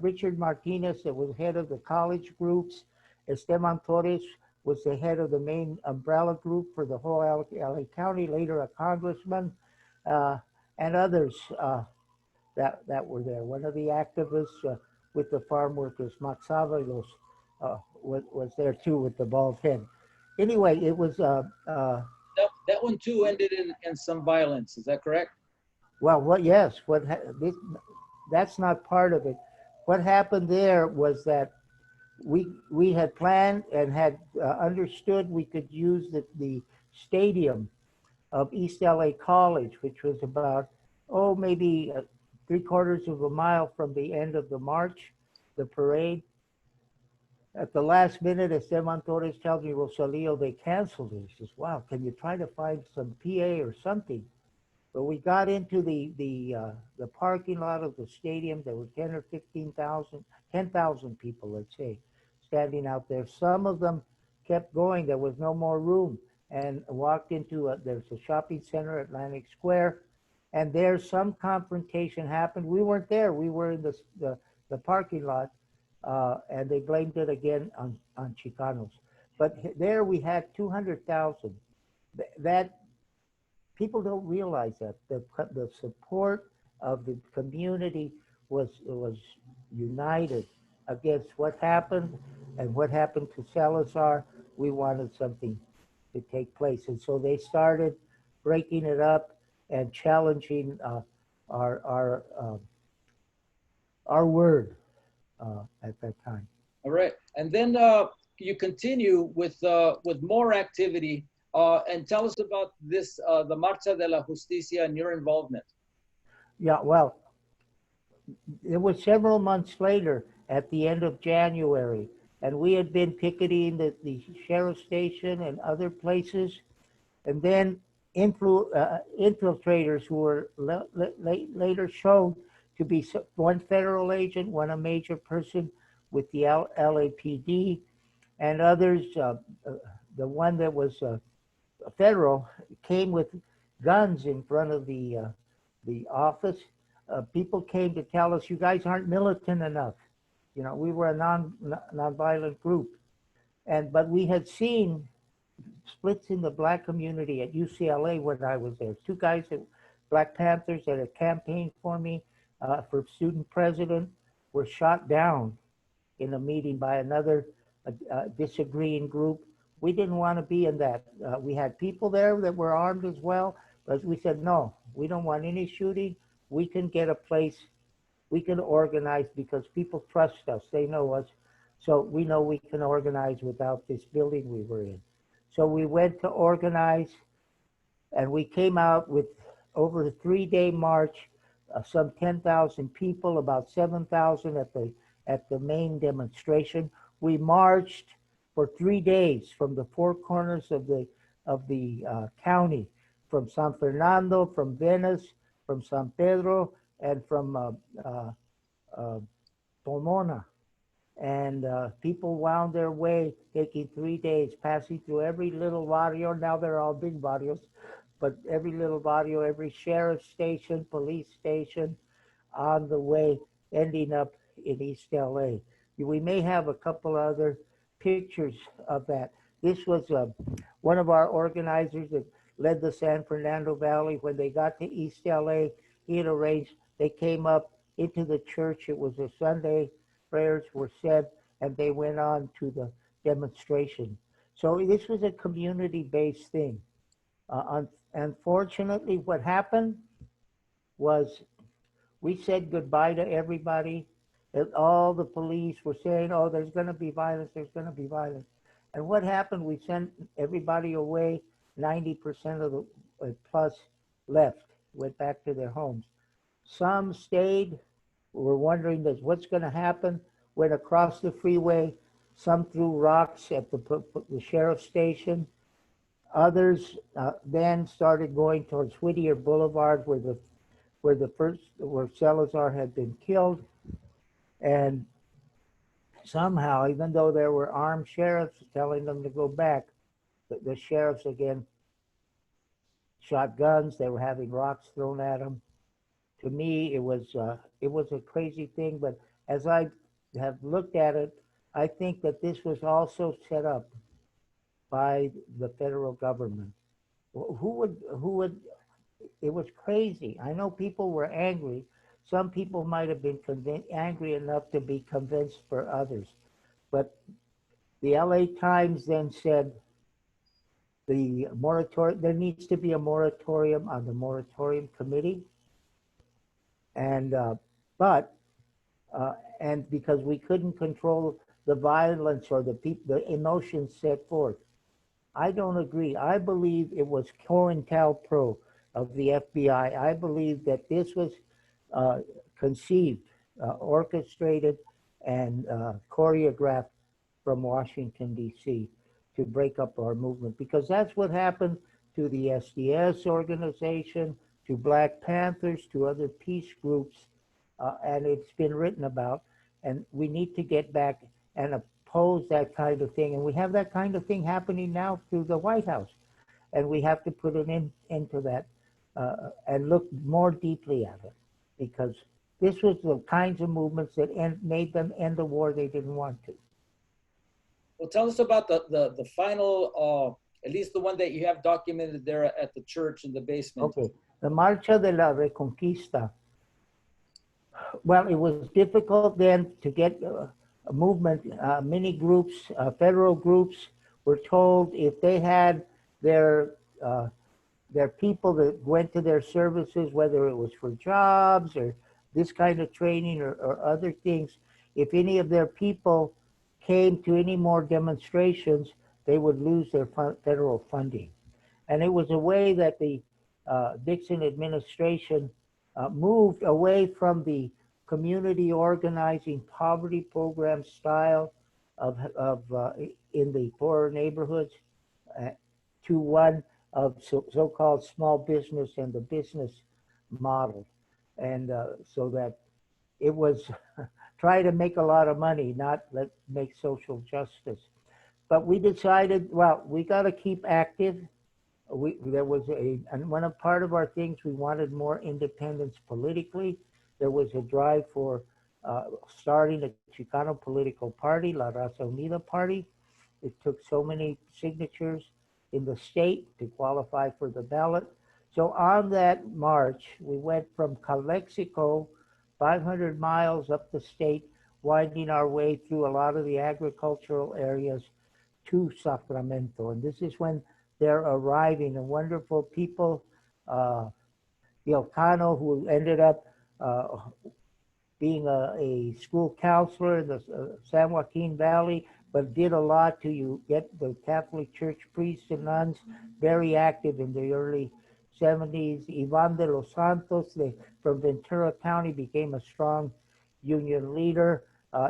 Richard Martinez, that was head of the college groups. Esteban Torres was the head of the main umbrella group for the whole LA County, later a congressman, and others that were there. One of the activists with the farm workers, Max Avalos, was there too with the bald head. Anyway, it was... that one too ended in some violence, is that correct? Well, yes, that's not part of it. What happened there was that we had planned and had understood we could use the stadium of East LA College, which was about, oh, maybe 3/4 of a mile from the end of the march, the parade. At the last minute, Esteban Torres tells me, Rosalio, they canceled it. He says, wow, can you try to find some PA or something? But we got into the parking lot of the stadium. There were 10 or 15,000, 10,000 people, let's say, standing out there. Some of them kept going. There was no more room, and walked into there's a shopping center, Atlantic Square, and there some confrontation happened. We weren't there. We were in the parking lot, and they blamed it again on Chicanos. But there we had 200,000. That people don't realize that the support of the community was united against what happened, and what happened to Salazar. We wanted something to take place, and so they started breaking it up and challenging our word at that time. All right, and then you continue with more activity, and tell us about this, the Marcha de la Justicia, and your involvement. Yeah, well, it was several months later, at the end of January, and we had been picketing the sheriff station and other places, and then infiltrators who were later shown to be one federal agent, one a major person with the LAPD, and others. The one that was federal came with guns in front of the office. People came to tell us, "You guys aren't militant enough." You know, we were a non-violent group, but we had seen splits in the black community at UCLA when I was there. Two guys, Black Panthers, that had campaigned for me for student president, were shot down in a meeting by another disagreeing group. We didn't want to be in that. We had people there that were armed as well, but we said, no, we don't want any shooting. We can get a place, we can organize, because people trust us, they know us. So we know we can organize without this building we were in. So we went to organize, and we came out with, over a 3-day march, some 10,000 people, about 7,000 at the main demonstration. We marched for 3 days from the four corners of the county, from San Fernando, from Venice, from San Pedro, and from Pomona. And people wound their way, taking 3 days, passing through every little barrio. Now they're all big barrios, but every little barrio, every sheriff station, police station, on the way, ending up in East LA. We may have a couple other pictures of that. This was one of our organizers that led the San Fernando Valley. When they got to East LA, he had arranged, they came up into the church. It was a Sunday, prayers were said, and they went on to the demonstration. So this was a community-based thing. Unfortunately, what happened was we said goodbye to everybody. And all the police were saying, oh, there's going to be violence, there's going to be violence. And what happened, we sent everybody away. 90% of the plus left, went back to their homes. Some stayed, were wondering what's going to happen, went across the freeway. Some threw rocks at the sheriff's station. Others then started going towards Whittier Boulevard, where Salazar had been killed. And somehow, even though there were armed sheriffs telling them to go back, the sheriffs again shot guns. They were having rocks thrown at them. To me, it was a crazy thing. But as I have looked at it, I think that this was also set up by the federal government. Who would? It was crazy. I know people were angry. Some people might have been angry enough to be convinced for others. But the LA Times then said the moratorium, there needs to be a moratorium on the moratorium committee. And and because we couldn't control the violence or the emotions set forth. I don't agree. I believe it was COINTELPRO of the FBI. I believe that this was uh, conceived, orchestrated, and choreographed from Washington, D.C. to break up our movement, because that's what happened to the SDS organization, to Black Panthers, to other peace groups, and it's been written about. And we need to get back and oppose that kind of thing. And we have that kind of thing happening now through the White House. And we have to put an end into that and look more deeply at it, because this was the kinds of movements that made them end the war they didn't want to. Well, tell us about the final, at least the one that you have documented there at the church in the basement. Okay, the Marcha de la Reconquista. Well, it was difficult then to get a movement. Many groups, federal groups, were told if they had their uh, their people that went to their services, whether it was for jobs or this kind of training or other things, if any of their people came to any more demonstrations, they would lose their federal funding. And it was a way that the Nixon administration moved away from the community organizing poverty program style in the poorer neighborhoods uh, to one of so-called small business and the business model. And so that it was try to make a lot of money, not make social justice. But we decided, well, we got to keep active. There was and one of part of our things, we wanted more independence politically. There was a drive for starting a Chicano political party, La Raza Unida Party. It took so many signatures in the state to qualify for the ballot. So on that march, we went from Calexico, 500 miles up the state, winding our way through a lot of the agricultural areas to Sacramento. And this is when they're arriving, and wonderful people, Ilcano, who ended up being a school counselor in the San Joaquin Valley, but did a lot to get the Catholic Church priests and nuns very active in the early 70s. Ivan de los Santos from Ventura County became a strong union leader.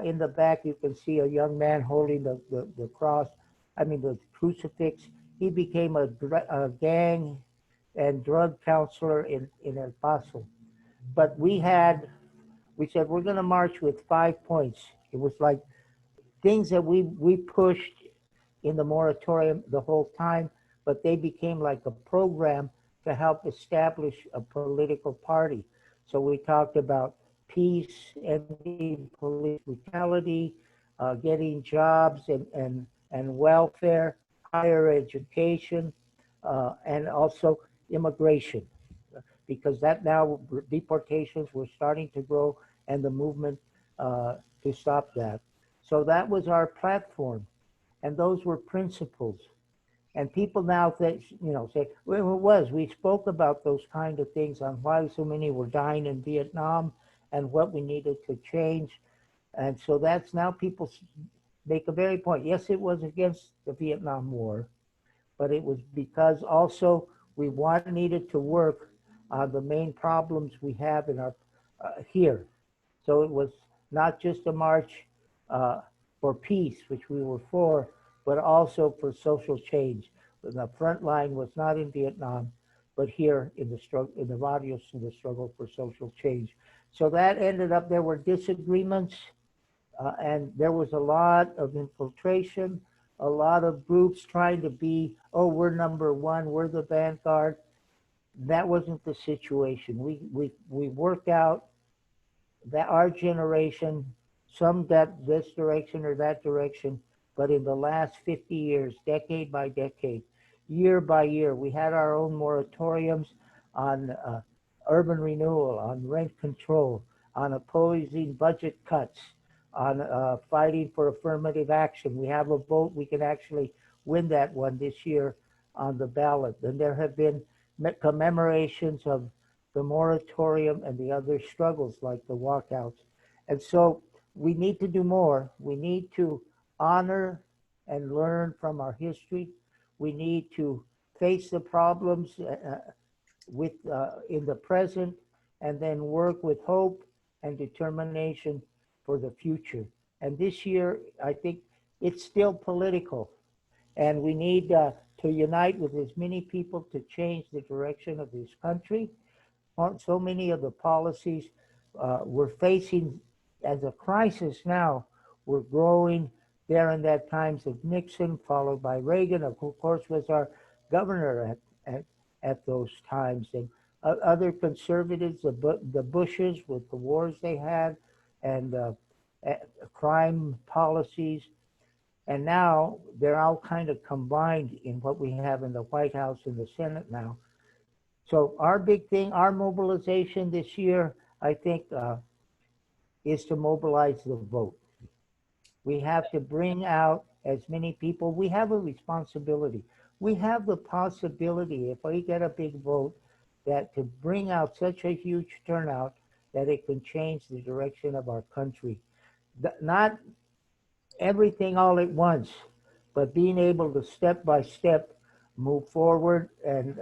In the back, you can see a young man holding the cross, the crucifix. He became a gang and drug counselor in El Paso. But we said, we're going to march with 5 points. It was like things that we pushed in the moratorium the whole time, but they became like a program to help establish a political party. So we talked about peace, ending police brutality, getting jobs and welfare, higher education, and also immigration, because that now deportations were starting to grow and the movement to stop that. So that was our platform, and those were principles. And people now say, well, it was. We spoke about those kind of things on why so many were dying in Vietnam and what we needed to change. And so that's now people make a very point. Yes, it was against the Vietnam War, but it was because also we needed to work on the main problems we have in our here. So it was not just a march for peace, which we were for, but also for social change. The front line was not in Vietnam, but here in the struggle, in the barrios, in the struggle for social change. So that ended up, there were disagreements, and there was a lot of infiltration, a lot of groups trying to be, oh, we're number one, we're the vanguard. That wasn't the situation. We worked out that our generation, some got this direction or that direction, but in the last 50 years, decade by decade, year by year, we had our own moratoriums on urban renewal, on rent control, on opposing budget cuts, on fighting for affirmative action. We have a vote, we can actually win that one this year on the ballot. And there have been commemorations of the moratorium and the other struggles like the walkouts. And so we need to do more. We need to honor and learn from our history. We need to face the problems with in the present, and then work with hope and determination for the future. And this year, I think it's still political, and we need to unite with as many people to change the direction of this country. So many of the policies we're facing as a crisis now were growing there in that times of Nixon, followed by Reagan, of course, was our governor at those times. And other conservatives, the Bushes with the wars they had, and crime policies. And now they're all kind of combined in what we have in the White House and the Senate now. So our big thing, our mobilization this year, I think, is to mobilize the vote. We have to bring out as many people. We have a responsibility. We have the possibility, if we get a big vote, that to bring out such a huge turnout that it can change the direction of our country. Not everything all at once, but being able to step by step move forward. And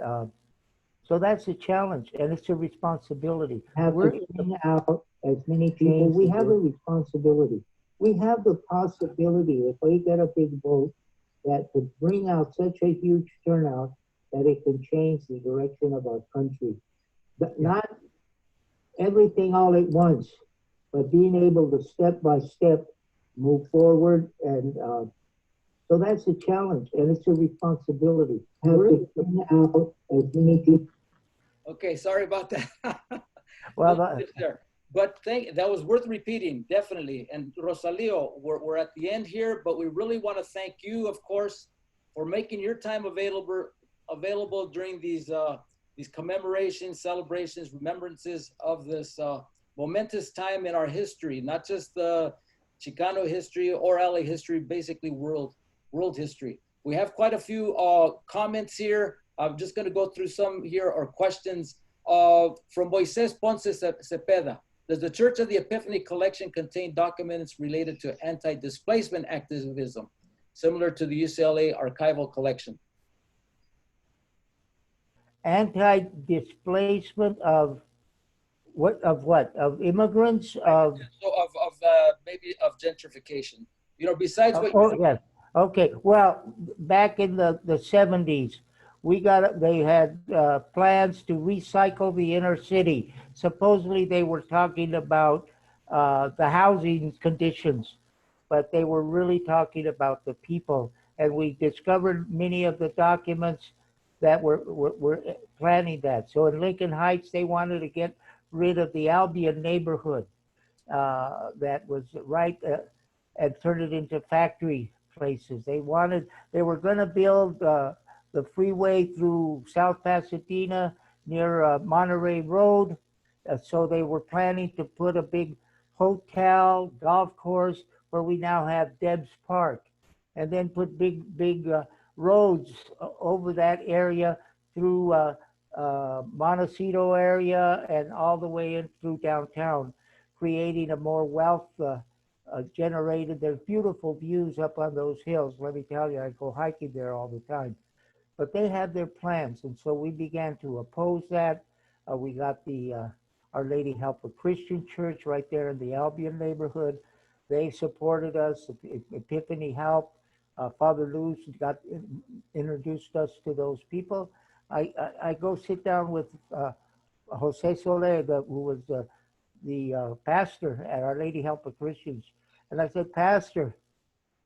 so that's a challenge, and it's a responsibility. We're bringing out as many people. We have a responsibility. We have the possibility, if we get a big vote, that to bring out such a huge turnout that it can change the direction of our country. Not everything all at once, but being able to step by step move forward. And so that's a challenge, and it's a responsibility. We're bring out as many people. Okay, sorry about that. Well, but that was worth repeating, definitely. And Rosalio, we're at the end here, but we really want to thank you, of course, for making your time available during these commemorations, celebrations, remembrances of this momentous time in our history, not just the Chicano history or LA history, basically world history. We have quite a few comments here. I'm just going to go through some here, or questions from Moises Ponce Cepeda. Does the Church of the Epiphany collection contain documents related to anti-displacement activism, similar to the UCLA archival collection? Anti-displacement of what? Of immigrants? Of Maybe of gentrification. You know, besides what. Oh yes. Okay. Well, back in the 70s, they had plans to recycle the inner city. Supposedly they were talking about the housing conditions, but they were really talking about the people. And we discovered many of the documents that were planning that. So in Lincoln Heights, they wanted to get rid of the Albion neighborhood that was right and turn it into factory places. They were going to build the freeway through South Pasadena near Monterey Road. So they were planning to put a big hotel, golf course, where we now have Debs Park, and then put big roads over that area through Montecito area and all the way in through downtown, creating a more wealth generated. There's beautiful views up on those hills. Let me tell you, I go hiking there all the time. But they had their plans, and so we began to oppose that. We got the Our Lady Help of Christian Church right there in the Albion neighborhood. They supported us. Epiphany helped. Father Luz introduced us to those people. I go sit down with Jose Soler, who was the pastor at Our Lady Help of Christians. And I said, Pastor,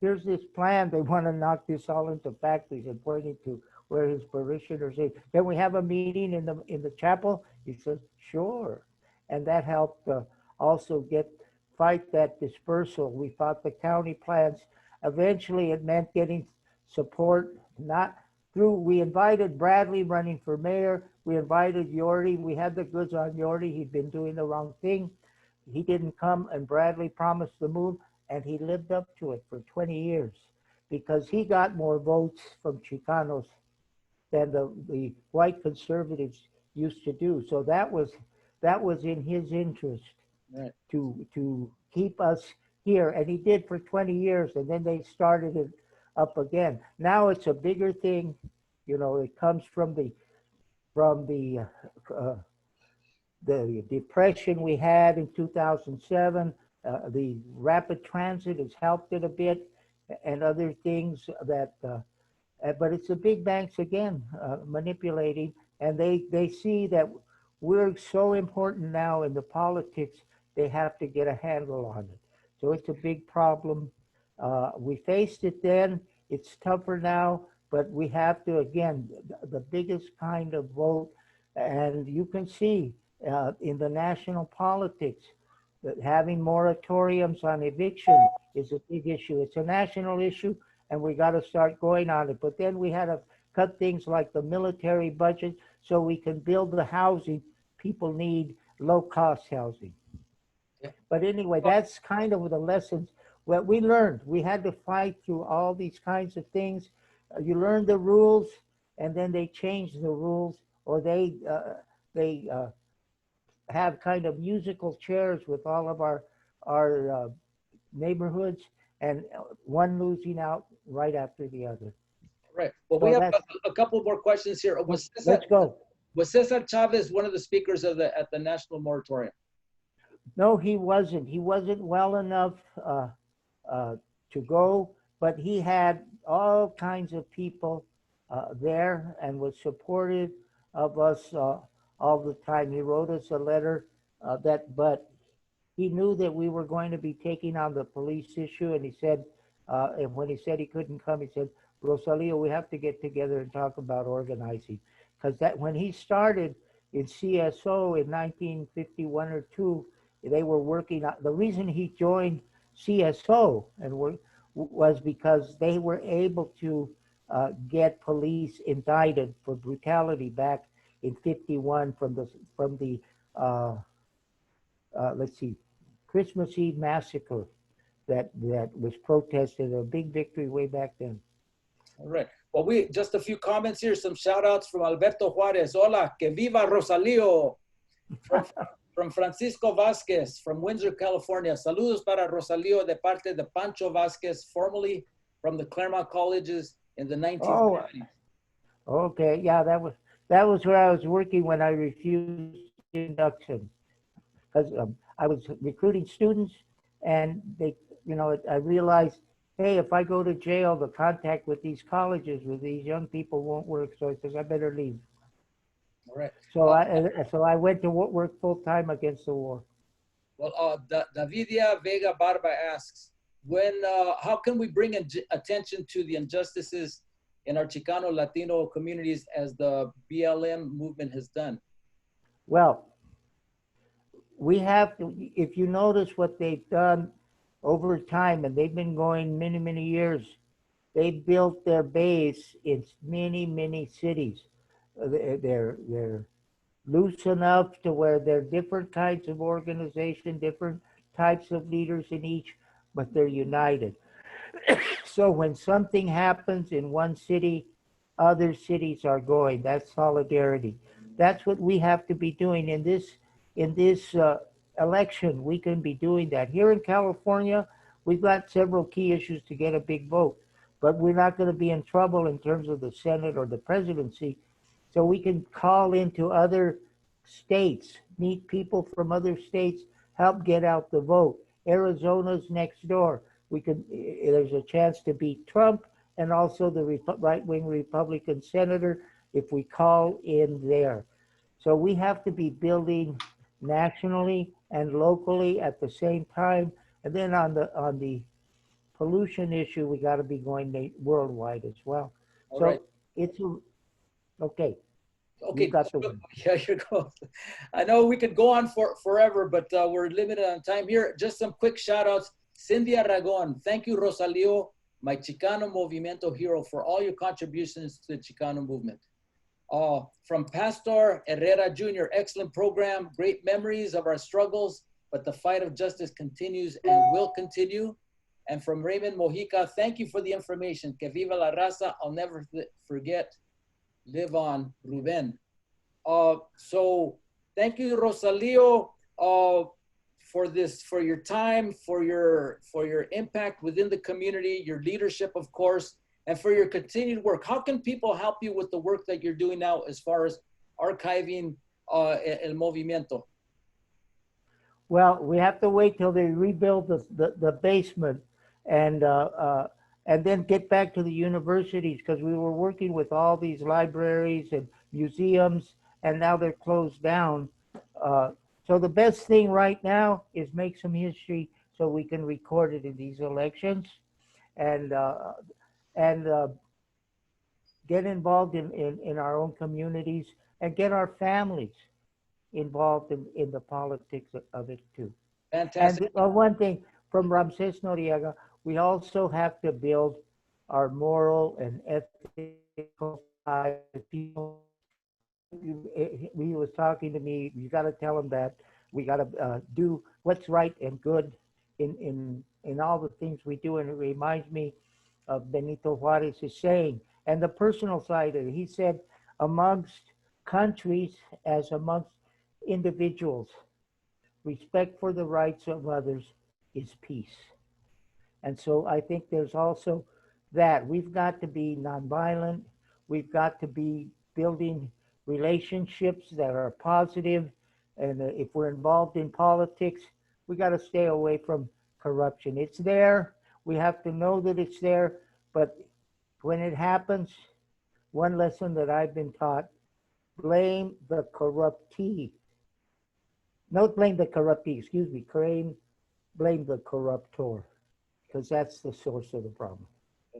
here's this plan. They want to knock this all into factories, and pointing to where his parishioners say, can we have a meeting in the chapel? He said, sure. And that helped also fight that dispersal. We fought the county plans. Eventually it meant getting support, not through, we invited Bradley running for mayor. We invited Yorty. We had the goods on Yorty. He'd been doing the wrong thing. He didn't come, and Bradley promised the move, and he lived up to it for 20 years because he got more votes from Chicanos than the white conservatives used to do. So that was in his interest, right, to keep us here, and he did for 20 years. And then they started it up again. Now it's a bigger thing. You know, it comes from uh, the depression we had in 2007. The rapid transit has helped it a bit, and other things that. But it's the big banks again manipulating, and they see that we're so important now in the politics. They have to get a handle on it. So it's a big problem. We faced it then. It's tougher now, but we have to again the biggest kind of vote, and you can see in the national politics that having moratoriums on eviction is a big issue. It's a national issue, and we got to start going on it. But then we had to cut things like the military budget so we can build the housing people need, low-cost housing. Yeah. But anyway, that's kind of the lessons what we learned. We had to fight through all these kinds of things. You learn the rules, and then they change the rules, or they have kind of musical chairs with all of our neighborhoods, and one losing out right after the other. Right. Well, So we have that's a couple more questions here. let's go. Was Cesar Chavez one of the speakers of at the National Moratorium? No, he wasn't. He wasn't well enough to go, but he had all kinds of people there and was supportive of us all the time. He wrote us a letter but he knew that we were going to be taking on the police issue, and he said, and when he said he couldn't come, he said, Rosalio, we have to get together and talk about organizing. Because that when he started in CSO in 1951 or 2, they were working on, the reason he joined CSO was because they were able to get police indicted for brutality back in 51 from the let's see, Christmas Eve massacre that was protested, a big victory way back then. All right. Well, just a few comments here, some shout outs from Alberto Juarez. Hola, que viva Rosalio. From Francisco Vasquez from Windsor, California. Saludos para Rosalio de parte de Pancho Vasquez, formerly from the Claremont Colleges in the 1950s. Oh, okay. Yeah, that was where I was working when I refused induction. Because I was recruiting students, and I realized, hey, if I go to jail, the contact with these colleges, with these young people won't work. So I said, I better leave. All right. So I went to work full time against the war. Well, Davidia Vega Barba asks, how can we bring attention to the injustices in our Chicano Latino communities as the BLM movement has done? Well, we have to, if you notice what they've done over time, and they've been going many, many years, they built their base in many, many cities. They're loose enough to where there are different kinds of organization, different types of leaders in each, but they're united. So when something happens in one city, other cities are going. That's solidarity. That's what we have to be doing in this election. We can be doing that. Here in California, we've got several key issues to get a big vote, but we're not going to be in trouble in terms of the Senate or the presidency. So we can call into other states, meet people from other states, help get out the vote. Arizona's next door. There's a chance to beat Trump and also the right-wing Republican senator if we call in there. So we have to be building nationally and locally at the same time. And then on the pollution issue, we got to be going worldwide as well. All so right. It's okay. Okay, got the one. Yeah, you go. I know we could go on forever, but we're limited on time here. Just some quick shout outs. Cindy Aragon, thank you, Rosalio, my Chicano Movimiento hero, for all your contributions to the Chicano movement. From Pastor Herrera Jr., excellent program, great memories of our struggles, but the fight of justice continues and will continue. And from Raymond Mojica, thank you for the information. Que viva la raza, I'll never forget. Live on, Reuben. So thank you, Rosalio, for your time, for your impact within the community, your leadership, of course. and for your continued work. How can people help you with the work that you're doing now as far as archiving El Movimiento? Well, we have to wait till they rebuild the basement and then get back to the universities, because we were working with all these libraries and museums, and now they're closed down. So the best thing right now is make some history so we can record it in these elections, and get involved in our own communities, and get our families involved in the politics of it too. Fantastic. And one thing from Ramses Noriega, we also have to build our moral and ethical side of people. He was talking to me. You got to tell him that we got to do what's right and good in all the things we do. And it reminds me of Benito Juarez's saying, and the personal side of it. He said, amongst countries as amongst individuals, respect for the rights of others is peace. And so I think there's also that we've got to be nonviolent. We've got to be building relationships that are positive. And if we're involved in politics, we got to stay away from corruption. It's there. We have to know that it's there. But when it happens, one lesson that I've been taught, blame the corruptee. Not blame the corruptee, excuse me, blame the corruptor, because that's the source of the problem.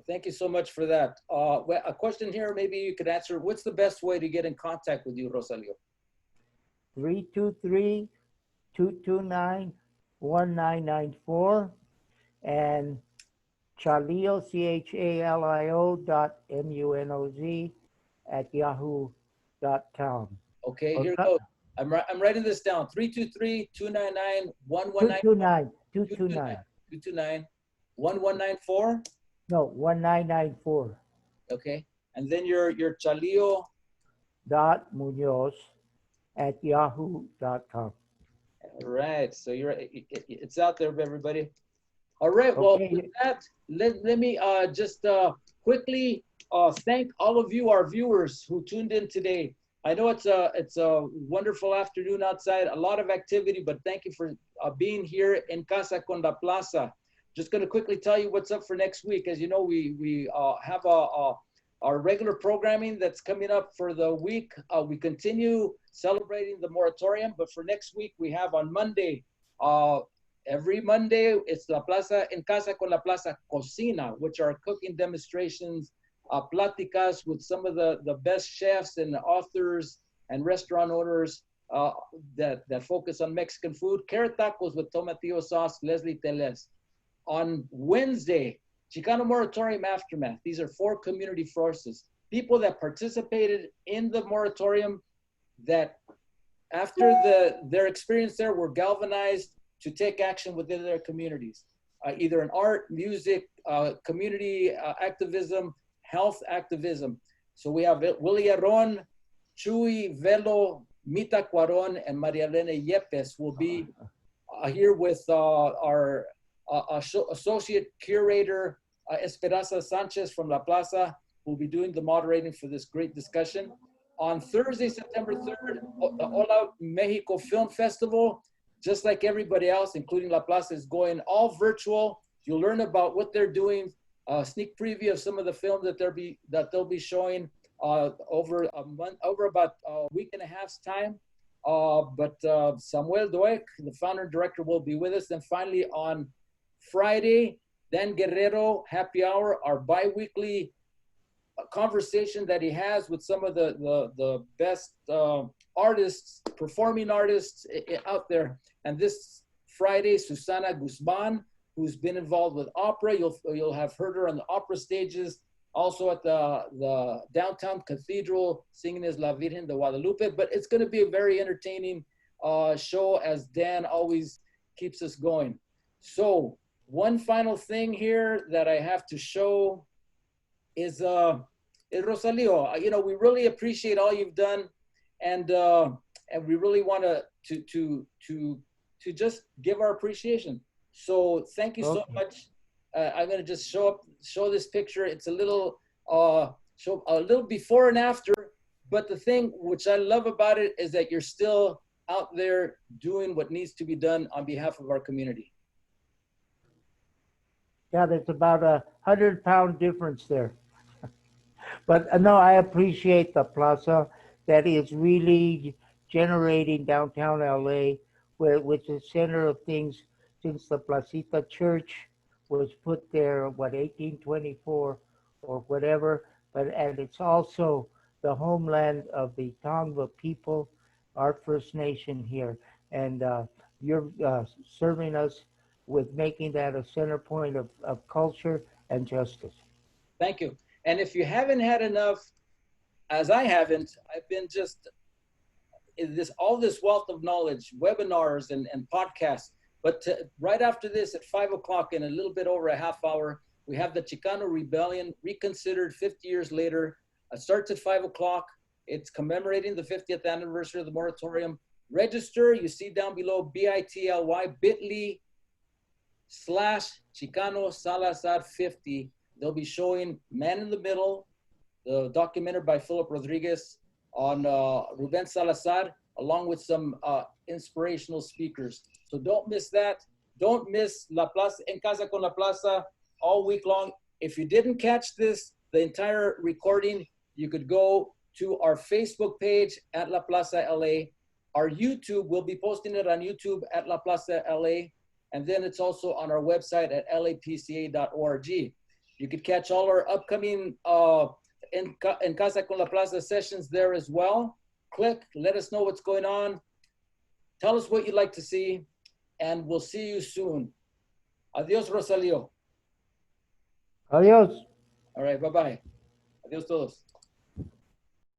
Thank you so much for that. A question here, maybe you could answer. What's the best way to get in contact with you, Rosalio? 323-229-1994 and Chalio, CHALIO.MUNOZ @yahoo.com. Okay, here goes. I'm writing this down. 323-299-1194. 229-1194. No, 1994. Okay, and then your Chalio Muñoz @yahoo.com. All right, so it's out there, everybody. All right, well, Okay. with that, let me just quickly thank all of you, our viewers who tuned in today. I know it's a wonderful afternoon outside, a lot of activity, but thank you for being here in Casa con la Plaza. Just going to quickly tell you what's up for next week. As you know, we have our regular programming that's coming up for the week. We continue celebrating the moratorium, but for next week, we have on Monday, every Monday, it's La Plaza, en Casa con la Plaza Cocina, which are cooking demonstrations, pláticas with some of the best chefs and authors and restaurant owners that focus on Mexican food. Carrot tacos with tomatillo sauce, Leslie Teles. On Wednesday, Chicano Moratorium Aftermath. These are 4 community forces, people that participated in the moratorium that after their experience there were galvanized to take action within their communities, either in art, music, community activism, health activism. So we have Willie Aron, Chuy Velo, Mita Cuaron, and Maria Elena Yepes will be here with our associate curator, Esperanza Sanchez from La Plaza, who will be doing the moderating for this great discussion. On Thursday, September 3rd, the Hola Mexico Film Festival, just like everybody else, including La Plaza, is going all virtual. You'll learn about what they're doing, a sneak preview of some of the films that they'll be showing over about a week and a half's time. But Samuel Doek, the founder and director, will be with us. And finally, on Friday, Dan Guerrero Happy Hour, our bi-weekly conversation that he has with some of the best artists, performing artists out there. And this Friday, Susana Guzman, who's been involved with opera. You'll have heard her on the opera stages, also at the downtown cathedral, singing as La Virgen de Guadalupe. But it's going to be a very entertaining show, as Dan always keeps us going. So one final thing here that I have to show is Rosalio. You know, we really appreciate all you've done, and we really want to just give our appreciation. So thank you so much. I'm going to just show show this picture. It's a little, show a little before and after, but the thing which I love about it is that you're still out there doing what needs to be done on behalf of our community. Yeah, there's about 100-pound difference there. But no, I appreciate the plaza that is really generating downtown LA, which is the center of things since the Placita Church was put there, what, 1824 or whatever. And it's also the homeland of the Tongva people, our First Nation here. And you're serving us with making that a center point of culture and justice. Thank you. And if you haven't had enough, as I haven't, I've been just all this wealth of knowledge, webinars and podcasts. But right after this at 5 o'clock, in a little bit over a half hour, we have the Chicano Rebellion, Reconsidered 50 years later. It starts at 5 o'clock. It's commemorating the 50th anniversary of the moratorium. Register, you see down below, bit.ly/Chicano Salazar 50. They'll be showing Man in the Middle, the documentary by Philip Rodriguez on Reuben Salazar, along with some inspirational speakers. So don't miss that. Don't miss La Plaza, En Casa con La Plaza, all week long. If you didn't catch this, the entire recording, you could go to our Facebook page at La Plaza LA. Our YouTube, we'll be posting it on YouTube at La Plaza LA. And then it's also on our website at lapca.org. You could catch all our upcoming En Casa con La Plaza sessions there as well. Click, let us know what's going on. Tell us what you'd like to see, and we'll see you soon. Adios, Rosalio. Adios. All right, bye-bye. Adios todos.